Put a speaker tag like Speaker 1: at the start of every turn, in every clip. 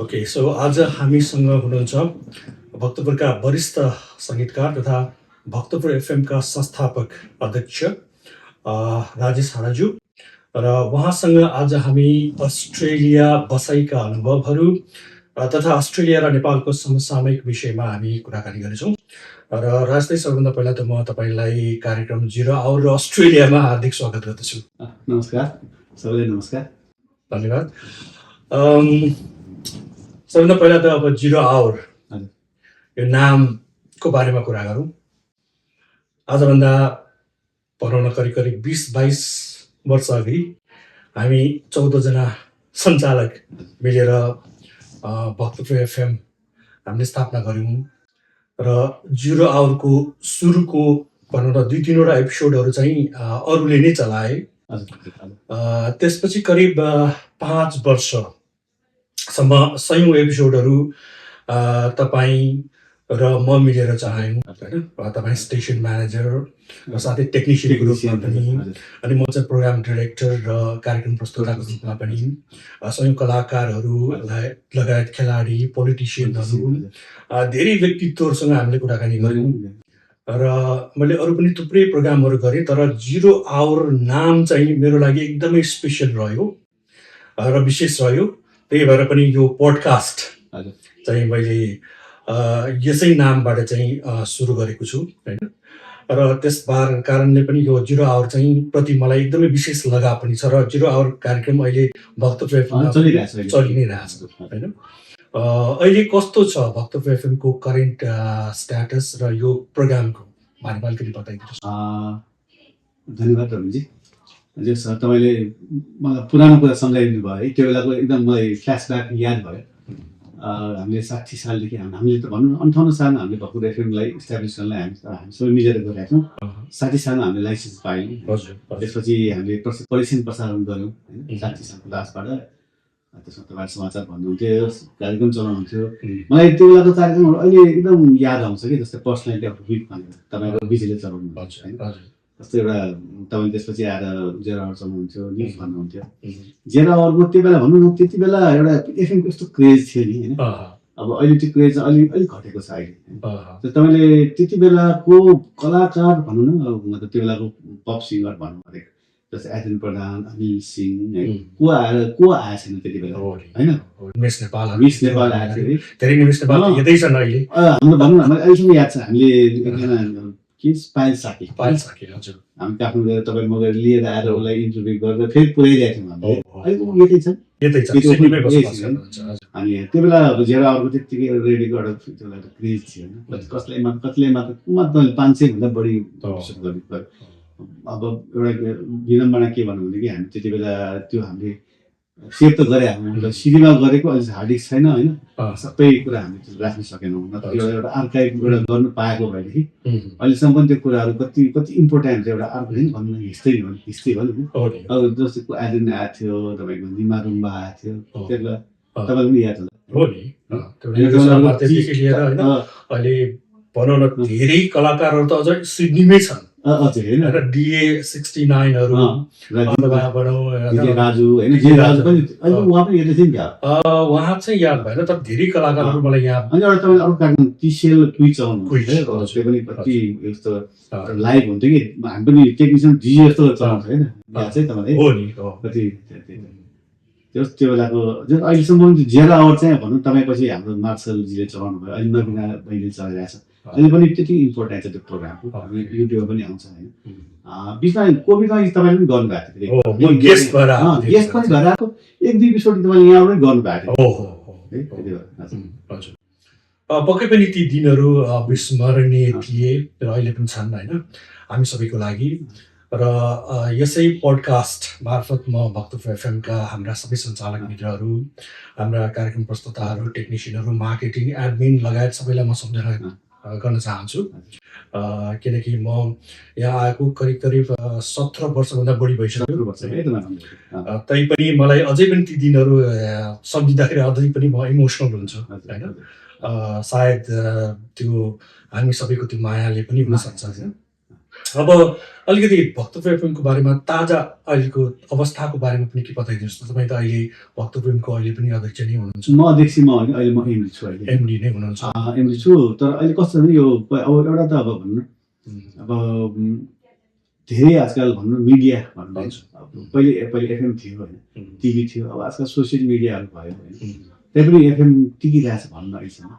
Speaker 1: Okay, so आज हामीसँग हुनुहुन्छ भक्तपुरका वरिष्ठ सङ्गीतकार तथा भक्तपुर एफएमका संस्थापक अध्यक्ष राजेश हाडाज्यू र उहाँसँग आज हामी अस्ट्रेलिया बसाइका अनुभवहरू तथा अस्ट्रेलिया र नेपालको समसामयिक विषयमा हामी कुराकानी गर्नेछौँ। र राजले सबभन्दा पहिला त म तपाईँलाई कार्यक्रम जिरो आवर र अस्ट्रेलियामा हार्दिक स्वागत गर्दछु।
Speaker 2: नमस्कार, सबैलाई नमस्कार,
Speaker 1: धन्यवाद। सबभन्दा पहिला त अब जिरो आवर यो नामको बारेमा कुरा गरौँ। आजभन्दा भनौँ न करिब 20-22 वर्ष अघि हामी 14 जना सञ्चालक मिलेर भक्तपुर एफएम हामीले स्थापना गऱ्यौँ र जिरो आवरको सुरुको भनौँ न 2-3वटा एपिसोडहरू चाहिँ अरूले नै चलाए। त्यसपछि करिब 5 वर्षसम्म 100औं एपिसोडहरू तपाईँ र म मिलेर चलायौँ होइन। तपाईँ स्टेसन म्यानेजर र साथै टेक्निसियनको रूपमा पनि, अनि म चाहिँ प्रोग्राम डाइरेक्टर र कार्यक्रम प्रस्तुताको रूपमा पनि, 100औं कलाकारहरू लगायत खेलाडी, पोलिटिसियनहरू, धेरै व्यक्तित्वहरूसँग हामीले कुराकानी गऱ्यौँ र मैले अरू पनि थुप्रै प्रोग्रामहरू गरेँ। तर जिरो आवर नाम चाहिँ मेरो लागि एकदमै स्पेसल रह्यो र विशेष रह्यो। त्यही भएर पनि यो पोडकास्ट चाहिँ मैले यसै नामबाट चाहिँ सुरु गरेको छु होइन। र त्यस कारणले पनि यो जिरो आवर चाहिँ प्रति मलाई एकदमै विशेष लगाव पनि छ र जिरो आवर कार्यक्रम अहिले भक्तपुर एफएममा चलि नै रहेछ होइन। अहिले कस्तो छ भक्तपुर एफएमको करेन्ट स्ट्याटस र यो प्रोग्रामको बारेमा अलिकति बताइदिनुहोस्।
Speaker 2: धन्यवाद रविजी। हजुर सर, तपाईँले मलाई पुरानो कुरा सम्झाइदिनु भयो है। त्यो बेलाको एकदम मलाई फ्ल्यासब्याक याद भयो। हामीले 60 सालदेखि हामीले त भनौँ 58 सालमा हामीले भक्तपुर एफएमलाई इस्टाब्लिस गर्नलाई हामी सबै मिलेर गरेका छौँ। 60 सालमा हामीले लाइसेन्स पायौँ। त्यसपछि हामीले परिक्षण प्रसारण गऱ्यौँ होइन 60 सालको लास्टबाट। त्यसमा तपाईँ समाचार भन्नुहुन्थ्यो, कार्यक्रम चलाउनुहुन्थ्यो। मलाई त्यो बेलाको कार्यक्रमहरू अहिले एकदम याद आउँछ कि, जस्तै पर्सनालिटी अफ विक भनेर तपाईँको विजयले चलाउनु होइन। जस्तै एउटा तपाईँ त्यसपछि आएर जेरो आवर चलाउनुहुन्थ्यो, न्युज भन्नुहुन्थ्यो। जेरो आवरको त्यो बेला भनौँ न, त्यति बेला एउटा एफएमको यस्तो क्रेज थियो नि होइन। अब अहिले त्यो क्रेज अलिक घटेको छ अहिले। तपाईँले त्यति बेलाको कलाकार भनौँ न, मतलब त्यो बेलाको पप सिङ्गर भन्नु पऱ्यो, जस्तै एडेन प्रधान, अनिल सिंह है, को आएको छैन त्यति बेला होइन।
Speaker 1: मिस नेपाल
Speaker 2: आएको थियो,
Speaker 1: धेरै मिस नेपाल यतै छन् अहिले।
Speaker 2: हाम्रो भनौँ न, अहिलेसम्म याद छ। हामीले एकजना पायल साकी
Speaker 1: हजुर,
Speaker 2: हामी काठमाडौँ गएर तपाईँ म गएर लिएर आएर उसलाई इन्टरभ्यू गरेर फेरि पुऱ्याइदिएको थियौँ हामीले। अहिले यतै छ। अनि त्यो बेला जेरो आवरको त्यत्तिकै रेडियोको एउटा त्यो बेला क्रेज थियो होइन। कतिले मात्र 500 भन्दा बढी एपिसोड गर्नु पऱ्यो। अब एउटा विडम्बना के भन्नु भने कि हामी त्यति बेला त्यो हामीले सेभ त गरे हाम्रो सिडीमा गरेको अहिले हार्ड डिस्क छैन होइन। सबै कुरा हामीले राख्न सकेनौँ। नत्र एउटा आर्काइभ गर्नु पाएको भएदेखि अहिलेसम्म पनि त्यो कुराहरू कति इम्पोर्टेन्ट थियो। एउटा आर्काइभ भन्नु हिस्ट्री भन्नु नि। अब जस्तो एडेन आएको थियो, तपाईँको निमा रुम्बा आएको थियो, त्यो बेला तपाईँलाई पनि याद
Speaker 1: होला। अहिले भनौँ न धेरै कलाकारहरू त अझ सिडनीमै छन् र DA 69हरू उहाँ चाहिँ याद भएन। तर धेरै कलाकारहरू मलाई याद।
Speaker 2: लाइभ हुन्थ्यो कि हामी पनि टेक्निसियन डिजे जस्तो चलाउँथ्यो होइन। याद चाहिँ तपाईँलाई कति त्यो बेलाको अहिलेसम्म जेरो आवर चाहिँ भनौँ तपाईँ पछि हाम्रो मार्सलजीले चलाउनु भयो, अहिले नबिना बहिनीले चलाइरहेको छ। अहिले पनि त्यति इम्पोर्टेन्ट छ त्यो प्रोग्रामको। युट्युबमा पनि आउँछ होइन। बिचमा कोभिडमा तपाईँले पनि गर्नुभएको थियो, गेस्ट पनि भएर आएको 1-2 एपिसोड तपाईँले यहाँबाटै गर्नुभएको थियो।
Speaker 1: पक्कै पनि ती दिनहरू विस्मरणीय थिए र अहिले पनि छन् होइन हामी सबैको लागि। र यसै पोडकास्ट मार्फत म भक्तपुर एफएमका हाम्रा सबै सञ्चालक मित्रहरू, हाम्रा कार्यक्रम प्रस्तुताहरू, टेक्निसियनहरू, मार्केटिङ, एडमिन लगायत सबैलाई म सम्झना गर्न चाहन्छु। किनकि म यहाँ आएको करिब 17 वर्षभन्दा बढी भइसक्यो। तैपनि मलाई अझै पनि ती दिनहरू सम्झिँदाखेरि अझै पनि म इमोसनल हुन्छु होइन। सायद त्यो हामी सबैको त्यो मायाले पनि हुनसक्छ। अब अलिकति भक्तपुर एफएमको बारेमा ताजा अहिलेको अवस्थाको बारेमा पनि के बताइदिनुहोस् न। तपाईँ त अहिले भक्तपुर एफएमको अहिले पनि अध्यक्ष नै हुनुहुन्छ।
Speaker 2: म अध्यक्ष म होइन, अहिले म एमडी छु। अहिले
Speaker 1: एमडी नै हुनुहुन्छ।
Speaker 2: एमडी छु, तर अहिले कस्तो छ भने यो अब एउटा त अब भन्नु अब धेरै आजकल भन्नु मिडिया भन्नु पहिले एफएम थियो होइन, टिभी थियो, अब आजकल सोसियल मिडियाहरू भयो होइन, त्यही पनि एफएम टिकिरहेछ भन्नु अहिलेसम्म।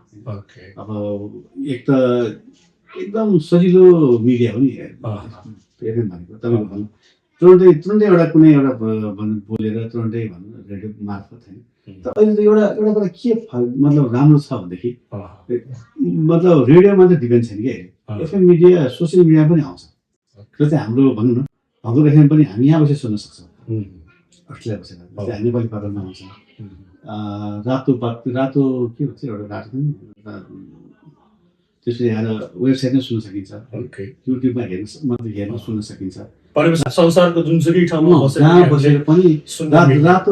Speaker 2: अब एक त एकदम सजिलो मिडिया हो नि एफएम भनेको। तपाईँको भन्नु तुरुन्तै एउटा कुनै एउटा बोलेर तुरुन्तै भन्नु रेडियो मार्फत होइन। तर अहिले त एउटाबाट के मतलब राम्रो छ भनेदेखि मतलब रेडियोमा त डिपेन्ड छैन कि अहिले एफएम मिडिया सोसियल मिडिया पनि आउँछ। र चाहिँ हाम्रो भनौँ न भक्तपुर एफएम पनि हामी यहाँ बसेर सुन्न सक्छौँ, अस्ट्रेलिया बसेर। जस्तै हामी नेपाली पात्रमा आउँछ, रातो के भन्छ एउटा रातो पनि, त्यसपछि आएर वेबसाइटमा सुन्न सकिन्छ, युट्युबमा हेर्न सुन्न सकिन्छ।
Speaker 1: संसारको जुनसुकै ठाउँमा
Speaker 2: जहाँ बसेर पनि रातो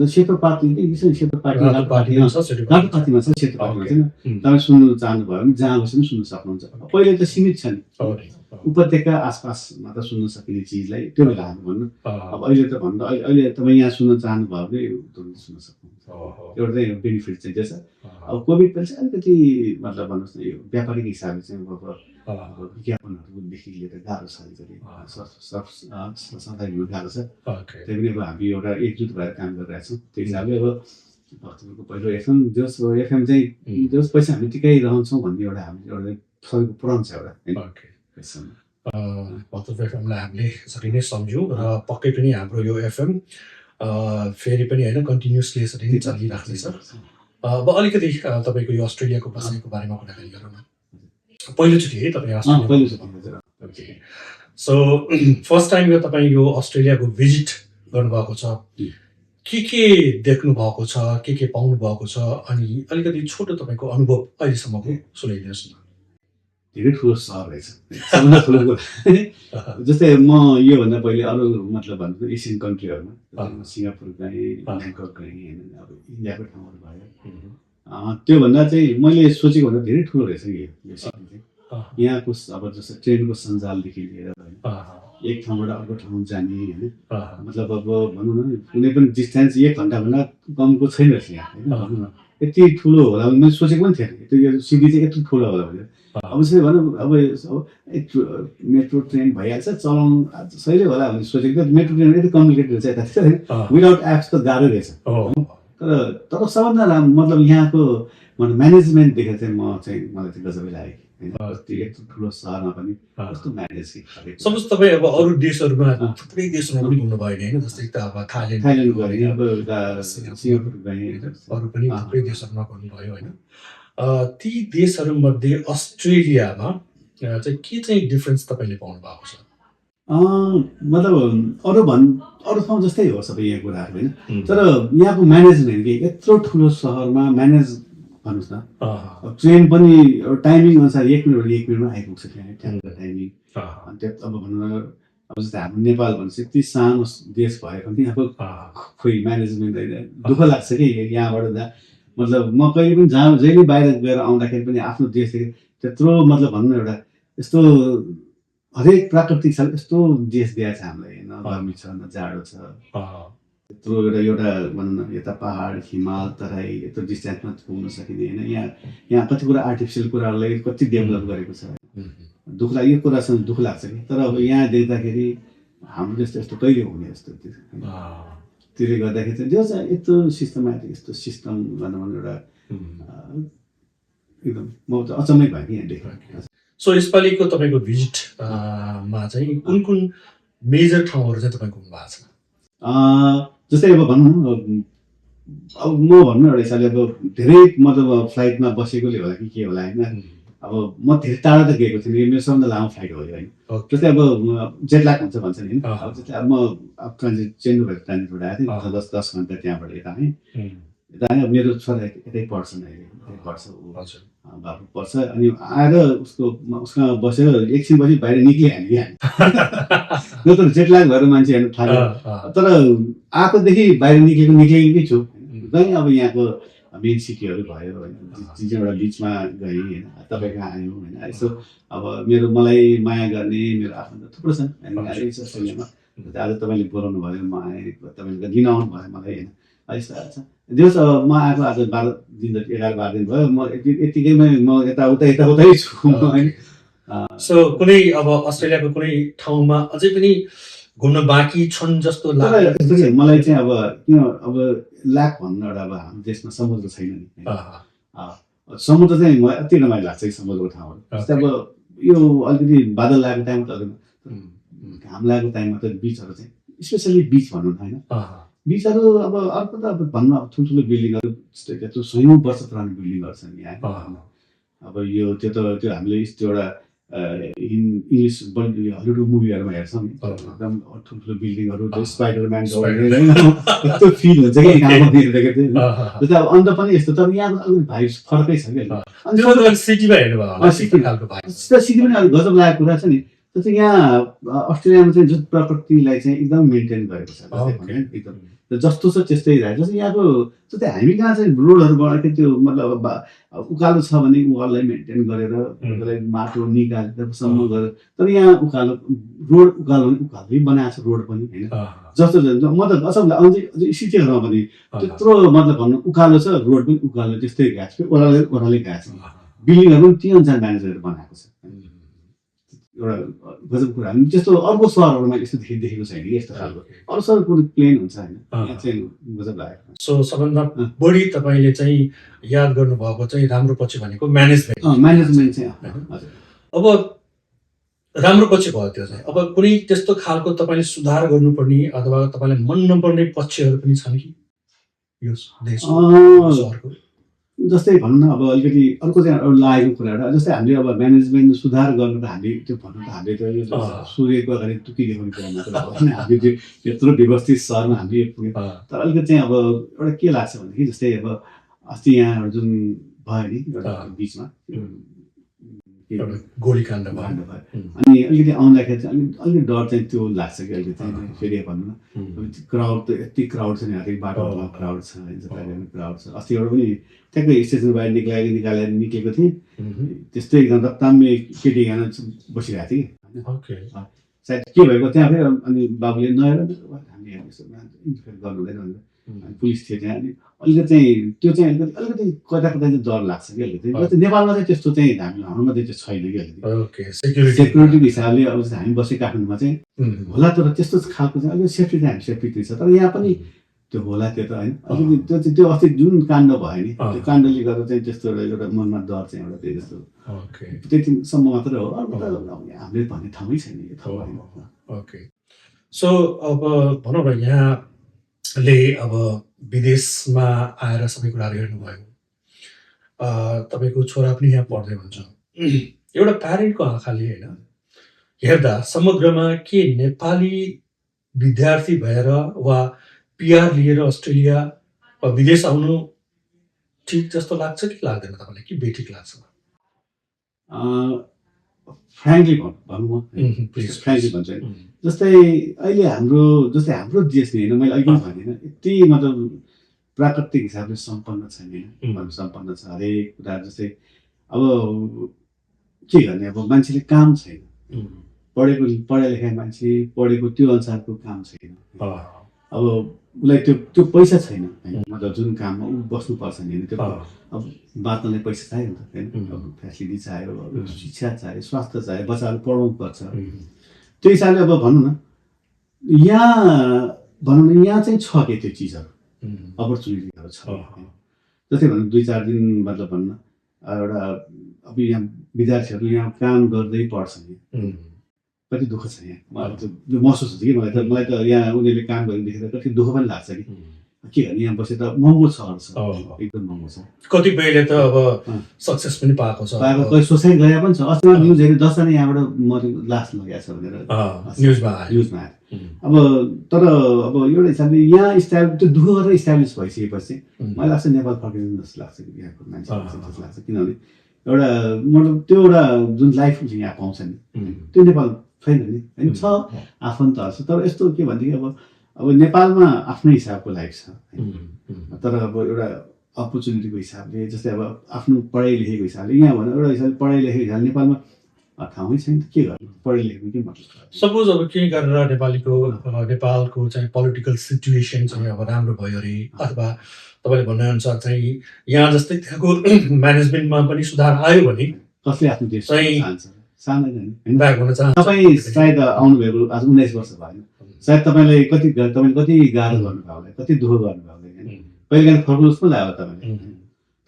Speaker 2: सेतो पाती सेतो पातीमा छ, सेतो पातीमा छैन। तपाईँ सुन्नु चाहनुभयो भने जहाँ बसेर पनि सुन्न सक्नुहुन्छ। पहिले त सीमित छ नि, उपत्यका आसपासमा त सुन्न सकिने चिजलाई त्यो बेला हामी भन्नु। अब अहिले त भन्दा अहिले तपाईँ यहाँ सुन्न चाहनुभयो भने तुरन्त सुन्न सक्नुहुन्छ। एउटा चाहिँ बेनिफिट चाहिँ त्यो छ। अब कोभिड पछि अलिकति मतलब भन्नुहोस् न यो व्यापारिक हिसाबले चाहिँ अब विज्ञापनहरूदेखि लिएर गाह्रो छ, अलिकति सरकारी गाह्रो छ। त्यही पनि अब हामी एउटा एकजुट भएर काम गरिरहेछौँ। त्यो हिसाबले अब भक्तपुरको पहिलो एफएम चाहिँ जस पैसा हामी टिकाइरहन्छौँ भन्ने एउटा हामी एउटा सबैको पुराण छ एउटा होइन।
Speaker 1: भक्तपुर एफएमलाई हामीले यसरी नै सम्झौँ र पक्कै पनि हाम्रो यो एफएम फेरि पनि होइन कन्टिन्युसली यसरी नै चलिराख्नेछ। अब अलिकति तपाईँको यो अस्ट्रेलियाको बसाइको बारेमा कुराकानी गरौँ न। पहिलोचोटि है तपाईँ अस्ट्रेलिया? सो फर्स्ट टाइम यो तपाईँ यो अस्ट्रेलियाको भिजिट गर्नुभएको छ, के देख्नु भएको छ, के पाउनु भएको छ, अनि अलिकति छोटो तपाईँको अनुभव अहिलेसम्मको सुनाइदिनुहोस् न।
Speaker 2: धेरै ठुलो सहर रहेछ, सबभन्दा ठुलो कुरा। जस्तै म योभन्दा पहिले अरू मतलब भन्नु एसियन कन्ट्रीहरूमा सिङ्गापुर गएँ, ब्याङ्कक गएँ होइन, अब इन्डियाको ठाउँहरू भयो। त्योभन्दा चाहिँ मैले सोचेको भन्दा धेरै ठुलो रहेछ यो सिक्किम चाहिँ। यहाँको अब जस्तो ट्रेनको सञ्जालदेखि लिएर एक ठाउँबाट अर्को ठाउँ जाने होइन, मतलब अब भनौँ न कुनै पनि डिस्टेन्स 1 घन्टाभन्दा कमको छैन रहेछ यहाँ होइन। भनौँ न यति ठुलो होला भने मैले सोचेको पनि थिएन यो सिटी चाहिँ यति ठुलो होला भनेर। अब चाहिँ भनौँ अब मेट्रो ट्रेन भइहाल्छ चलाउनु सहिलै होला भने सोचेको थियो। मेट्रो ट्रेन यति कम्प्लिकेटेड रहेछ यता विदाउट एप्स त गाह्रो रहेछ। तर सबभन्दा राम्रो मतलब यहाँको म्यानेजमेन्ट देखेर चाहिँ मलाई चाहिँ गजबै लाग्यो होइन। यत्रो ठुलो सहरमा पनि कस्तो म्यानेज
Speaker 1: सपोज तपाईँ अब अरू देशहरूमा थुप्रै देशहरूमा पनि घुम्नुभयो नि होइन, जस्तै त अब थाइल्यान्ड
Speaker 2: गएँ, अब सिङ्गापुर गएँ,
Speaker 1: अरू पनि थुप्रै देशहरूमा घुम्नुभयो होइन। ती देशहरूमध्ये अस्ट्रेलियामा चाहिँ के चाहिँ डिफ्रेन्स तपाईँले पाउनु भएको छ?
Speaker 2: मतलब अरू ठाउँ जस्तै हो सबै यहाँ कुराहरू होइन, तर यहाँको म्यानेजमेन्ट के यत्रो ठुलो सहरमा म्यानेज भन्नुहोस् न। ट्रेन पनि टाइमिङ अनुसार 1 मिनटमा आइपुग्छ त्यहाँ ट्याङ्को टाइमिङ। अनि त्यो अब भनौँ न अब जस्तै हाम्रो नेपाल भनेपछि यति सानो देश भए पनि अब खोइ म्यानेजमेन्ट होइन दुःख लाग्छ कि यहाँबाट मतलब म कहिले पनि जहिले बाहिर गएर आउँदाखेरि पनि आफ्नो देशदेखि त्यत्रो मतलब भनौँ न एउटा यस्तो हरेक प्राकृतिक छ यस्तो देश दिएको छ हामीलाई, न गर्मी छ न जाडो छ, यत्रो एउटा भनौँ न यता पहाड हिमाल तराई यत्रो डिस्टेन्समा पुग्न सकिने होइन। यहाँ कति कुरा आर्टिफिसियल कुराहरूलाई कति डेभलप गरेको छ। दुःख लाग्यो यो कुरासँग दुःख लाग्छ कि, तर अब यहाँ देख्दाखेरि हाम्रो जस्तो यस्तो कहिले हुने जस्तो त्यसले गर्दाखेरि चाहिँ जो चाहिँ यस्तो सिस्टमेटिक यस्तो सिस्टम भनौँ एउटा एकदम म त अचम्मै भयो कि यहाँ देखेँ।
Speaker 1: सो यसपालिको तपाईँको भिजिटमा चाहिँ कुन मेजर ठाउँहरू चाहिँ तपाईँ घुम्नु भएको छ?
Speaker 2: जस्तै अब भनौँ अब म भन्नु एउटा हिसाबले अब धेरै मतलब फ्लाइटमा बसेकोले होला कि के होला होइन। अब म धेरै टाढा त गएको थिएँ, मेरो सबभन्दा लामो फ्लाइट हो होइन। जस्तै अब जेटल्याग भन्छ नि होइन। अब जस्तै अब म चेन्नईबाट ट्रान्जिटबाट आएको थिएँ 10 घन्टा त्यहाँबाट यता आएँ। अब मेरो छोरा यतै पढ्छन् अहिले, यतै पढ्छ बाबु पढ्छ। अनि आएर उसमा बसेर एकछिनपछि बाहिर निक्लिहाल्यो क्या न त जेटल्याग भएर मान्छे हेर्नु थाल्यो। तर आएकोदेखि बाहिर निक्लेकै छु। कहीँ अब यहाँको मेन सिटीहरू भयो होइन एउटा बिचमा गएँ होइन तपाईँ कहाँ आयौँ होइन यसो अब मलाई माया गर्ने मेरो आफ्नो थुप्रो छन् होइन यस अस्ट्रेलियामा आज तपाईँले बोलाउनु भयो म आएँ तपाईँले लिन आउनु भयो मलाई होइन यस्तो छ दिनुहोस् अब म आएको आज 12 दिन 11-12 दिन भयो म यतिकैमै म यताउतै छु होइन
Speaker 1: सो कुनै अब अस्ट्रेलियाको कुनै ठाउँमा अझै पनि घुम्न बाँकी छन् जस्तो लाग्छ
Speaker 2: यस्तो चाहिँ मलाई चाहिँ अब किन अब लाख भन्नु एउटा अब हाम्रो देशमा समुद्र छैन नि समुद्र चाहिँ मलाई अति रमाइलो लाग्छ कि समुद्रको ठाउँहरू जस्तै अब यो अलिकति बादल लागेको टाइममा त घाम लागेको टाइममा त बिचहरू चाहिँ स्पेसली बिच भनौँ होइन बिचहरू अब अर्को त अब भन्नु अब ठुल्ठुलो बिल्डिङहरू त्यत्रो 100औं वर्ष पुरानो बिल्डिङहरू छन् यहाँ अब यो त्यो हामीले एउटा इङ्ग्लिस हलिउड मुभीहरूमा हेर्छौँ नि एकदम ठुल्ठुलो बिल्डिङहरू स्पाइडरम्यान त्यो फिल हुन्छ कि गाउँमा देखेको थियो जस्तै अब अन्त पनि यस्तो तर यहाँ अलिक भाइब फरकै छ कि
Speaker 1: सिटीमा हेर्नुभयो
Speaker 2: सिटी पनि अलिक गजब लागेको कुरा छ नि जस्तै यहाँ अस्ट्रेलियामा चाहिँ जुन प्रकृतिलाई चाहिँ एकदम मेन्टेन गरेको छ एकदम जस्तो छ त्यस्तै रहेछ जस्तै यहाँको जस्तै हामी कहाँ चाहिँ रोडहरू बनाएको त्यो मतलब उकालो छ भने उकालोलाई मेन्टेन गरेर त्यसलाई माटो निकालेरसम्म गरेर तर यहाँ उकालो रोड उकालै बनाएको छ रोड पनि होइन जस्तो म त अझै सिटीहरूमा पनि त्यत्रो मतलब भन्नु उकालो छ रोड पनि उकालो त्यस्तै गएको छ ओह्रालै गएको छ बिल्डिङहरू पनि त्यही अनुसार म्यानेज गरेर बनाएको छ एउटा गजब कुरा त्यस्तो अर्को सहरहरूमा यस्तो देखेको छैन कि यस्तो खालको अरू सहर कुनै प्लेन हुन्छ होइन यहाँ चाहिँ गजब लाग्यो
Speaker 1: सो सबभन्दा बढी तपाईँले चाहिँ याद गर्नुभएको चाहिँ राम्रो पछि भनेको म्यानेजमेन्ट
Speaker 2: चाहिँ
Speaker 1: अब राम्रो पछि भयो त्यो चाहिँ अब कुनै त्यस्तो खालको तपाईँले सुधार गर्नुपर्ने अथवा तपाईँलाई मन नपर्ने पक्षहरू पनि छन् कि यो देशको सहरको
Speaker 2: जस्तै भनौँ न अब अलिकति अर्को चाहिँ लागेको कुरा एउटा जस्तै हामीले अब म्यानेजमेन्ट सुधार गर्न त हामीले त्यो भन्नु त हामीले त यो सूर्यको अगाडि टुकी देखाउने कुरा मात्र होइन हामीले त्यो यत्रो व्यवस्थित सहरमा हामीले पुग्यो तर अलिकति चाहिँ अब एउटा के लाग्छ भनेदेखि जस्तै अब अस्ति यहाँ जुन भयो नि एउटा बिचमा
Speaker 1: गोलीकाण्ड भयो
Speaker 2: अनि अलिकति आउँदाखेरि चाहिँ अलिकति डर चाहिँ त्यो लाग्छ कि अलिकति चाहिँ फेरि भनौँ न क्राउड त यति क्राउड छ नि हरेक बाटोमा क्राउड छ क्राउड छ अस्ति एउटा पनि ठ्याक्कै स्टेसन बाहिर निकालेर निक्लेको थिएँ त्यस्तै एकदम रक्ताम्य केटी गाना बसिरहेको थिएँ कि सायद के भएको त्यहाँ फेरि अनि बाबुले नहेर हामीले इन्टरफेयर गर्नु हुँदैन भनेर अनि पुलिस थियो त्यहाँ अनि अलिकति चाहिँ त्यो चाहिँ अलिकति कता चाहिँ डर लाग्छ कि अलिकति जस्तै नेपालमा चाहिँ त्यस्तो चाहिँ हाम्रोमा चाहिँ छैन कि अलिकति सेक्युरिटीको हिसाबले अब हामी बसेको काठमाडौँमा चाहिँ होला तर त्यस्तो खालको चाहिँ अलिकति सेफ्टी चाहिँ हामी सेफ्टी छ तर यहाँ पनि त्यो होला त्यो त होइन अलिकति त्यो अस्ति जुन काण्ड भयो नि त्यो काण्डले गर्दा चाहिँ त्यस्तो एउटा मनमा डर चाहिँ एउटा त्यही जस्तो त्यतिसम्म मात्र हो अर्को त हामीले भन्ने ठाउँै छैन यो ठाउँ
Speaker 1: ओके सो अब भनौँ न यहाँले अब विदेशमा आएर सबै कुराहरू हेर्नुभयो तपाईँको छोरा पनि यहाँ पढ्दै हुन्छ एउटा प्यारेन्टको आँखाले होइन हेर्दा समग्रमा के नेपाली विद्यार्थी भएर वा पिआर लिएर अस्ट्रेलिया वा विदेश आउनु ठिक जस्तो लाग्छ कि लाग्दैन तपाईँलाई कि बेठिक लाग्छ
Speaker 2: फ्रेङ्कली भनौँ म फ्रेङ्कली भन्छु जस्तै अहिले हाम्रो देश नि होइन मैले अहिले पनि भन्दिनँ यति मतलब प्राकृतिक हिसाबले सम्पन्न छैन होइन सम्पन्न छ हरेक कुरा जस्तै अब के गर्ने अब मान्छेले काम छैन पढा लेखा मान्छे पढेको त्यो अनुसारको काम छैन अब उसलाई त्यो पैसा छैन होइन मतलब जुन काममा ऊ बस्नुपर्छ नि होइन त्यो अब बाँच्नलाई पैसा चाहियो नि त होइन अब फेसिलिटी चाहियो शिक्षा चाहियो स्वास्थ्य चाहियो बच्चाहरू पढाउनु पर्छ त्यो हिसाबले अब भनौँ न यहाँ चाहिँ छ के त्यो चिजहरू अपर्च्युनिटीहरू छ जस्तै भनौँ 2-4 दिन मतलब भन्न एउटा अब यहाँ विद्यार्थीहरू यहाँ काम गर्दै पढ्छ नि कति दुःख छ यहाँ मलाई त्यो महसुस हुन्छ कि मलाई त यहाँ उनीहरूले काम गरेर देखेर कति दुःख पनि लाग्छ कि के गर्ने यहाँ बसेर महँगो सहर छ एकदम महँगो छ
Speaker 1: कतिपयले त अब सक्सेस पनि पाएको छ
Speaker 2: कोही सोसाइटी गए पनि छ अस्तिमा न्युज हेरेर 10 जना यहाँबाट मरेको लास लगेको छ भनेर न्युजमा आयो अब तर अब एउटा हिसाबले यहाँ त्यो दुःख गरेर इस्टाब्लिस भइसकेपछि मलाई लाग्छ नेपाल फर्किनु जस्तो लाग्छ कि यहाँको मान्छेहरू जस्तो लाग्छ किनभने एउटा मतलब त्यो एउटा जुन लाइफ यहाँ पाउँछ नि त्यो नेपाल छैन नि होइन छ आफन्तहरू छ तर यस्तो के भनेदेखि अब नेपालमा आफ्नै हिसाबको लाइफ छ तर अब एउटा अपर्च्युनिटीको हिसाबले जस्तै अब आफ्नो पढाइ लेखेको हिसाबले यहाँ भनेर एउटा हिसाबले पढाइ लेखेको हिसाबले नेपालमा ठाउँै छैन त के गर्नु पढाइ लेखेको के मतलब
Speaker 1: सपोज अब केही गरेर नेपालको चाहिँ पोलिटिकल सिचुएसन चाहिँ अब राम्रो भयो अरे अथवा तपाईँले भनेअनुसार चाहिँ यहाँ जस्तै त्यहाँको म्यानेजमेन्टमा पनि सुधार आयो भने
Speaker 2: कसले आफ्नो देश
Speaker 1: चाहिँ
Speaker 2: चाहन्छ चाहदैन नि
Speaker 1: ब्याक हुन चाहन्छ।
Speaker 2: तपाईँ सायद आउनुभएको आज 19 वर्ष भयो सायद तपाईँले कति गाह्रो गर्नुभयो होला कति दुःख गर्नुभयो होला होइन कहिलेकाहीँ फर्कुलोस् पो लाग्यो तपाईँले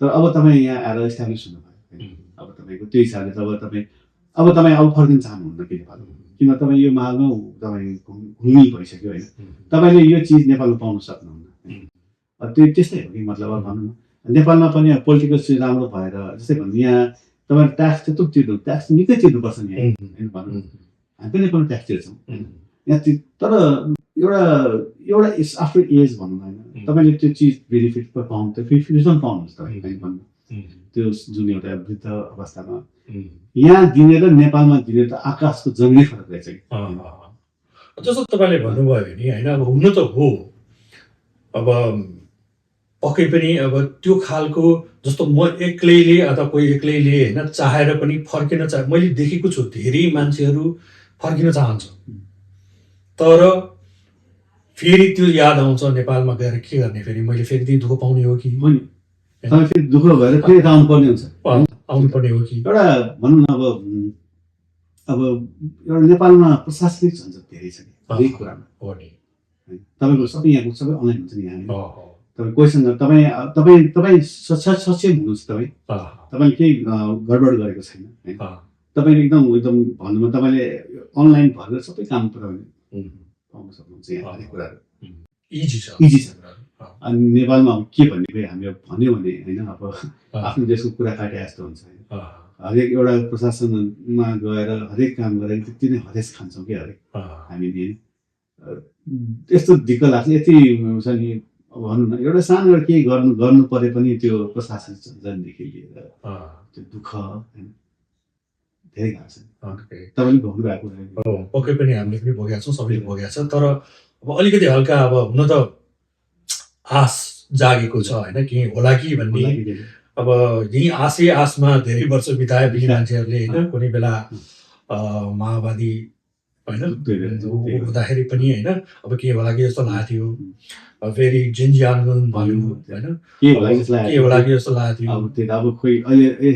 Speaker 2: तर अब तपाईँ यहाँ आएर इस्टाब्लिस हुनुभयो अब तपाईँको त्यो हिसाबले अब तपाईँ अब फर्किन चाहनुहुन्न कि नेपालमा किन तपाईँ यो माहौलमा तपाईँ घुमी भइसक्यो होइन तपाईँले यो चिज नेपालमा पाउन सक्नुहुन्न त्यो त्यस्तै हो कि मतलब अब भनौँ न नेपालमा पनि पोलिटिकल चिज राम्रो भएर जस्तै भन्नु यहाँ तपाईँले ट्याक्स त्यत्रो तिर्नु ट्याक्स निकै तिर्नुपर्छ नि होइन भनौँ हामी पनि नेपालमा ट्याक्स तिर्छौँ यहाँ तर एउटा आफ्टर एज भनौँ होइन तपाईँले त्यो चिज बेनिफिट पाउनु त रिटर्न पाउनुहुन्छ तपाईँ भन्नु त्यो जुन एउटा वृद्ध अवस्थामा यहाँ दिने र नेपालमा दिने त आकाशको जमिनै फरक रहेछ कि
Speaker 1: जस्तो तपाईँले भन्नुभयो नि होइन अब हुनु त हो अब पक्कै पनि अब त्यो खालको जस्तो म एक्लैले अथवा कोही एक्लैले होइन चाहेर पनि फर्किन मैले देखेको छु धेरै मान्छेहरू फर्किन चाहन्छ तर फेरि त्यो याद आउँछ नेपालमा गएर के गर्ने फेरि मैले फेरि त्यही दुःख पाउने हो कि
Speaker 2: तपाईँ फेरि दुःख भएर फेरि आउनुपर्ने हुन्छ
Speaker 1: आउनुपर्ने हो कि
Speaker 2: एउटा भनौँ न अब एउटा नेपालमा प्रशासनिक झन्झट धेरै छ कि हरेक कुरामा
Speaker 1: हो नि
Speaker 2: तपाईँको सबै यहाँको सबै अनलाइन हुन्छ नि यहाँ तपाईँ कोहीसँग तपाईँ सक्षम हुनुहुन्छ तपाईँले केही गडबड गरेको छैन होइन तपाईँले एकदम भन्नुमा तपाईँले अनलाइन भरेर सबै काम पुऱ्याउने पाउन सक्नुहुन्छ यहाँ हरेक कुराहरू इजी छ अनि नेपालमा अब के भन्ने हामीले भन्यो भने होइन अब आफ्नो देशको कुरा काटे जस्तो हुन्छ हरेक एउटा प्रशासनमा गएर हरेक काम गरेर त्यति नै हरेस खान्छौँ कि हरेक हामीले यस्तो दिक्क लाग्छ यति छ नि भनौँ न एउटा सानो एउटा केही गर्नु परे पनि त्यो प्रशासन जनदेखि लिएर त्यो दुःख होइन धेरै गाह्रो छ तपाईँले भोग्नु भएको
Speaker 1: पक्कै पनि हामीले पनि भोगेका छौँ सबैले भोगेका छ तर अब अलिकति हल्का अब हुन त आश जागेको छ होइन के होला कि भन्ने अब यही आशमा धेरै वर्ष बिताए पनि मान्छेहरूले होइन कुनै बेला माओवादी होइन हुँदाखेरि पनि होइन अब के होला कि जस्तो लागेको थियो फेरि जेन्जी आन्दोलन भयो होइन के होला कि जस्तो लागेको थियो
Speaker 2: अब खोइ अहिले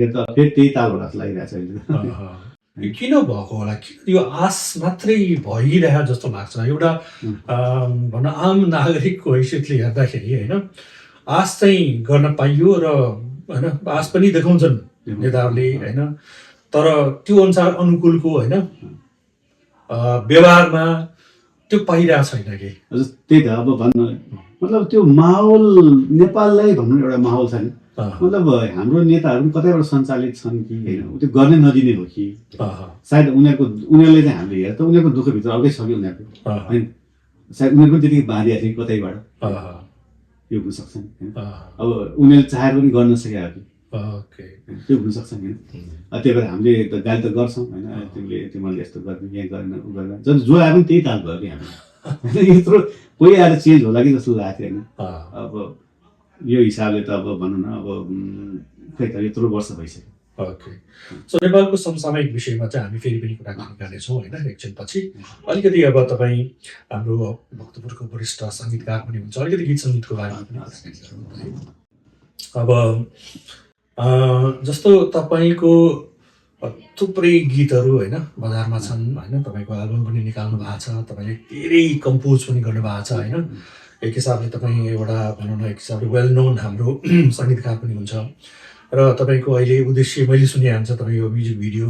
Speaker 2: त फेरि त्यही तालबाट लागिरहेको छ
Speaker 1: किन भएको होला किन यो आश मात्रै भइरहेको जस्तो लाग्छ एउटा भनौँ आम नागरिकको हैसियतले हेर्दाखेरि होइन आश चाहिँ गर्न पाइयो र होइन आश पनि देखाउँछन् नेताहरूले होइन तर त्यो अनुसार अनुकूलको होइन व्यवहारमा त्यो पाइरहेको छैन कि
Speaker 2: त्यही त अब भन्नु मतलब त्यो माहौल नेपाललाई भन्नु एउटा माहौल छ नि मतलब हाम्रो नेताहरू कतैबाट सञ्चालित छन् कि होइन त्यो गर्ने नदिने हो कि सायद उनीहरूले चाहिँ हामीले हेर त उनीहरूको दुःखभित्र अर्कै छ कि उनीहरूको होइन सायद उनीहरूको त्यतिकै बाँधिएको थियो कतैबाट यो हुनसक्छ नि अब उनीहरूले चाहेर पनि गर्न सकेको कि त्यो हुनसक्छ नि त्यही भएर हामीले त गाली त गर्छौँ होइन तिमीले यस्तो गर्ने यहाँ गरेन उ गरेन जब जो आयो पनि त्यही ताल भयो कि हामी यत्रो कोही आएर चेन्ज होला कि जस्तो लागेको थियो होइन अब यो हिसाबले त अब भनौँ न अब खै त यत्रो वर्ष भइसक्यो
Speaker 1: सो नेपालको समसामयिक विषयमा चाहिँ हामी फेरि पनि कुराकानी गर्नेछौँ होइन एकछिनपछि अलिकति अब तपाईँ हाम्रो भक्तपुरको वरिष्ठ सङ्गीतकार पनि हुन्छ अलिकति गीत सङ्गीतको बारेमा पनि अब जस्तो तपाईँको थुप्रै गीतहरू होइन बजारमा छन् होइन तपाईँको एल्बम पनि निकाल्नु भएको छ तपाईँले धेरै कम्पोज पनि गर्नुभएको छ होइन एक हिसाबले तपाईँ एउटा भनौँ न एक हिसाबले वेल नोन हाम्रो सङ्गीतकार पनि हुन्छ र तपाईँको अहिले उद्देश्य मैले सुनिहाल्छ तपाईँ यो म्युजिक भिडियो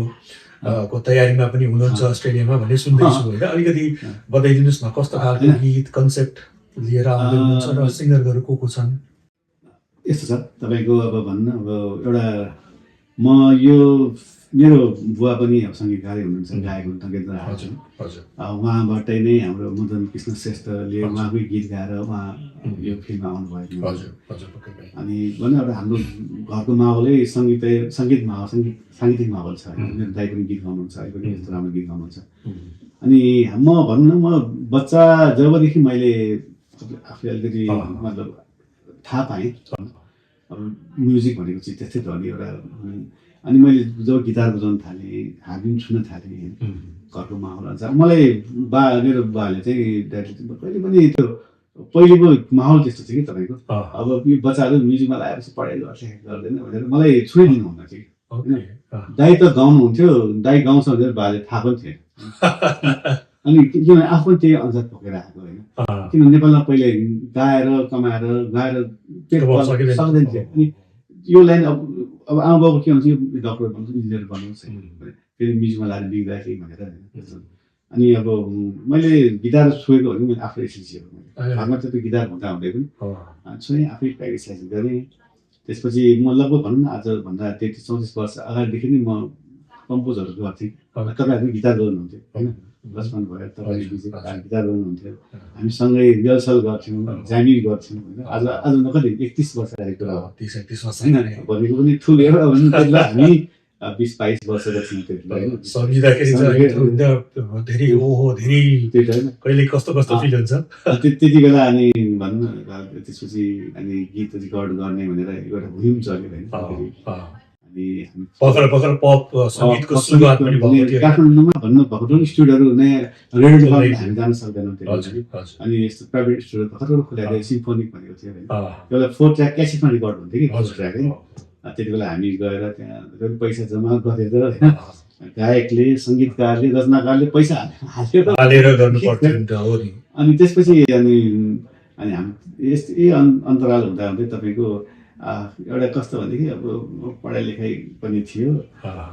Speaker 1: को तयारीमा पनि हुनुहुन्छ अस्ट्रेलियामा भन्ने सुन्दैछु होइन अलिकति बताइदिनुहोस् न कस्तो खालको गीत कन्सेप्ट लिएर आउँदै हुनुहुन्छ र सिङ्गरहरू को छन्
Speaker 2: यस्तो छ तपाईँको अब भन्नु अब एउटा म यो मेरो बुवा पनि अब सङ्गीतकारै हुनुहुन्छ गायक हुनुहुन्छ उहाँबाटै नै हाम्रो मदन कृष्ण श्रेष्ठले उहाँकै गीत गाएर उहाँ यो फिल्ममा आउनुभएको अनि भन्नु अब हाम्रो घरको माहौलै साङ्गीतिक माहौल छ मेरो दाइ पनि गीत गाउनुहुन्छ अहिले पनि यस्तो राम्रो गीत गाउनुहुन्छ अनि म भनौँ न म बच्चा जबदेखि मैले आफूले अलिकति मतलब थाहा पाएँ अब म्युजिक भनेको चाहिँ त्यस्तै त हो नि एउटा अनि मैले जब गिटार बजाउन थालेँ हार्मोनियम सुन्न थालेँ होइन घरको माहौल अनुसार मलाई मेरो बाले चाहिँ ड्याडीले कहिले पनि त्यो पहिलेको माहौल त्यस्तो थियो कि तपाईँको अब यो बच्चाहरू म्युजिकमा लगाएपछि पढाइ गर्छ गर्दैन भनेर मलाई छोडिदिनुहुन्न थियो होइन दाइ त गाउनुहुन्थ्यो दाइ गाउँछ भनेर बाले थाहा पनि थिएन अनि किनभने आफू पनि त्यही अनुसार पकेर आएको होइन किन नेपालमा पहिले गाएर कमाएर गाएर सक्दैन थियो अनि यो लाइन अब आमा बाबु के हुन्छ यो डक्टर बन्छु इन्जिनियर बन्नुहोस् फेरि म्युजिकमा लाएर बिग्दाखेरि भनेर होइन अनि अब मैले गिटार छोएको भने मैले आफै सिकेको घरमा चाहिँ त्यो गिटार हुँदा हुँदै पनि छोएँ आफै प्र्याक्टिस गरेँ त्यसपछि म लगभग भनौँ न आजभन्दा 33-34 वर्ष अगाडिदेखि नै म कम्पोजहरू गर्थेँ तपाईँहरू गिटार गर्नुहुन्थ्यो होइन लक्ष्मण भयो तपाईँले गिटार गर्नुहुन्थ्यो हामी सँगै रिहर्सल गर्थ्यौँ जामिङ गर्थ्यौँ होइन आजभन्दा कति 31 वर्ष अगाडि कुरा हो
Speaker 1: 30-31 वर्ष
Speaker 2: होइन भनेको पनि ठुलो एउटा भन्नु त्यसलाई हामी 20-22 वर्षको थियौँ त्यतिलाई होइन
Speaker 1: सम्झिँदाखेरि धेरै ओहो धेरै
Speaker 2: त्यही त होइन
Speaker 1: कहिले कस्तो कस्तो फिल हुन्छ
Speaker 2: त्यति बेला अनि भनौँ न त्यसपछि अनि गीत रेकर्ड गर्ने भनेर एउटा हुम चल्यो होइन अनि
Speaker 1: पकड पप सङ्गीतको सुरुवात पनि भएको थियो
Speaker 2: काठमाडौँमा भन्नु भएको ठुलो स्टुडियोहरू नयाँ रेडियो हामी जान सक्दैनौँ त्यो अनि यस्तो प्राइभेट स्टुडियो भर्खर खोलेर सिम्फोनिक भनेको थियो होइन एउटा 4 ट्र्याक क्यासेटमा रेकर्ड हुन्थ्यो कि 4 ट्र्याक है त्यति बेला हामी गएर त्यहाँ पैसा जम्मा गरेर होइन गायकले सङ्गीतकारले रचनाकारले पैसा
Speaker 1: हालेर गर्नु पर्थ्यो
Speaker 2: अनि त्यसपछि अनि हामी यस्तै अन्तराल हुँदा हुँदै तपाईँको एउटा कस्तो भनेदेखि अब पढाइ लेखाइ पनि थियो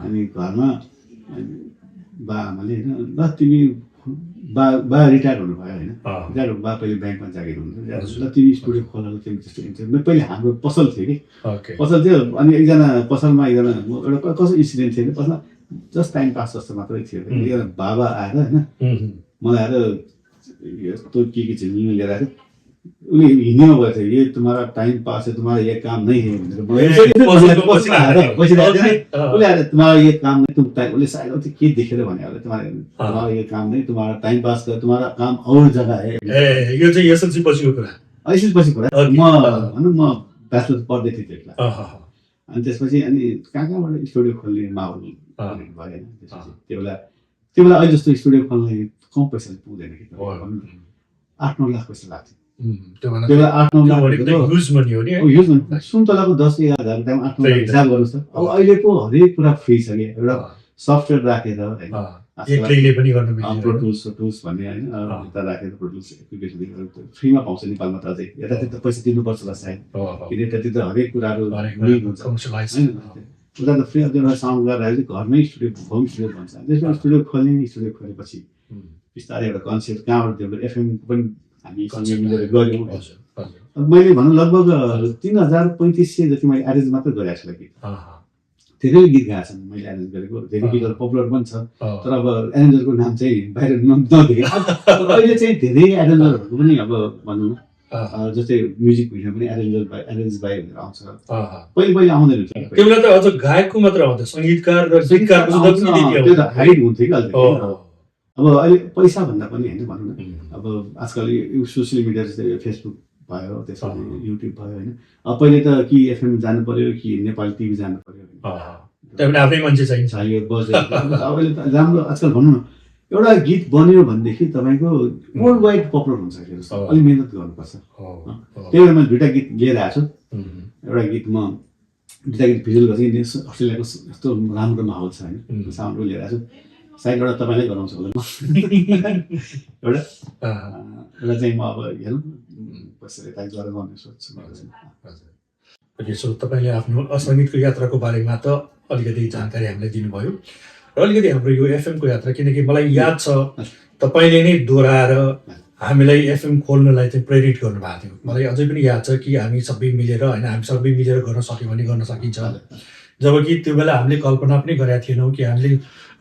Speaker 2: अनि घरमा बा आमाले होइन ल तिमी बा रिटायर हुनुभयो होइन रिटायर बा पहिले ब्याङ्कमा जागिर हुनुहुन्थ्यो ल तिमी स्टुडियो खोलेर तिमी त्यस्तो हुन्छ पहिले हाम्रो पसल थियो कि पसल थियो अनि एकजना पसलमा एकजना एउटा कस्तो इन्सिडेन्ट थियो पसलमा जस्ट टाइम पास जस्तो मात्रै थियो एकजना बाबा आएर होइन मलाई आएर यस्तो के झिल्मी लिएर आएर उनी हिन्दीमा गएको थियो ये तुम्हारा टाइम पास है तुम्हारा ये काम नहीं है भनेर उसले आएर तुम्हारा ये काम नहीं तुम उसले सायद के देखेर भने होला तुम्हारा ये काम नहीं तुम्हारा टाइम पास कर तुम्हारा काम और जग्गा है
Speaker 1: यो चाहिँ एसएलसी पछिको कुरा
Speaker 2: एसएलसी पछि कुरा म ब्याचलर पढ्दै थिएँ त्यतिबेला अनि त्यसपछि अनि कहाँबाट स्टुडियो खोल्ने माहौल भएन त्यसपछि त्यो बेला अहिले जस्तो स्टुडियो खोल्ने कम पैसा पुग्दैन कि 8-9 लाख पैसा लाग्थ्यो त्यो 8-9 लाख सुन्तलाको 10-11 हजार टाइम 8-9 लाख हिसाब गर्नुहोस् त अब अहिले पो हरेक कुरा फ्री छ कि एउटा सफ्टवेयर राखेर होइन प्रोटुल्स भन्ने होइन उता राखेर प्रोटुल्स एप्लिकेसन फ्रीमा पाउँछ नेपालमा त अझै यतातिर त पैसा तिर्नुपर्छ होला सायद किन यतातिर त हरेक कुराहरू हुन्छ होइन उता त फ्री एउटा साउन्ड गरेर घरमै स्टुडियो होम स्टुडियो भन्छ त्यसमा स्टुडियो खोलेपछि बिस्तारै एउटा कन्सेप्ट कहाँबाट त्यो एफएम पनि हामी सँगै मिलेर गऱ्यौँ मैले भनौँ लगभग 3500 जति मैले एरेन्ज मात्रै गरेको छु कि धेरै गीत गाएका छन् मैले एरेन्ज गरेको धेरै गीतहरू पपुलर पनि छ तर अब एरेन्जरको नाम चाहिँ बाहिर नदेखेँ अहिले चाहिँ धेरै एरेन्जरहरूको पनि अब भनौँ न जस्तै म्युजिक भिडियो पनि एरेन्ज बाई भनेर आउँछ पहिले आउँदैन थियो
Speaker 1: त्यो बेला त अझ गायकको मात्र आउँथ्यो सङ्गीतकार र गीतकारको
Speaker 2: त्यो त हाइड हुन्थ्यो कि अहिले अब अहिले पैसा भन्दा पनि होइन भनौँ न अब आजकल यो सोसियल मिडिया जस्तै फेसबुक भयो त्यसपछि युट्युब भयो होइन अब पहिले त कि एफएम जानु पर्यो कि नेपाली टिभी जानु पर्यो
Speaker 1: आफ्नै मान्छे चाहिन्छ
Speaker 2: यो बजेट अब अहिले त राम्रो आजकल भनौँ न एउटा गीत बन्यो भनेदेखि तपाईँको वर्ल्ड वाइड पपुलर हुन्छ अलिक मिहिनेत गर्नुपर्छ त्यही भएर मैले 2टा गीत लिएर आएको छु एउटा गीत म 2टा गीत भिजुअल गर्छु अस्ट्रेलियाको यस्तो राम्रो माहौल छ होइन साउन्डको लिएर आएको छु साइड एउटा तपाईँले गराउँछ होला एउटा चाहिँ म अब हेरौँ बसेर यता गएर गर्ने सोध्छु
Speaker 1: सो तपाईँले आफ्नो सङ्गीतको यात्राको बारेमा त अलिकति जानकारी हामीलाई दिनुभयो र अलिकति हाम्रो यो एफएमको यात्रा किनकि मलाई याद छ तपाईँले नै दोहोऱ्याएर हामीलाई एफएम खोल्नलाई चाहिँ प्रेरित गर्नुभएको थियो मलाई अझै पनि याद छ कि हामी सबै मिलेर होइन हामी सबै मिलेर गर्न सक्यो भने गर्न सकिन्छ जबकि त्यो बेला हामीले कल्पना पनि गरेका थिएनौँ कि हामीले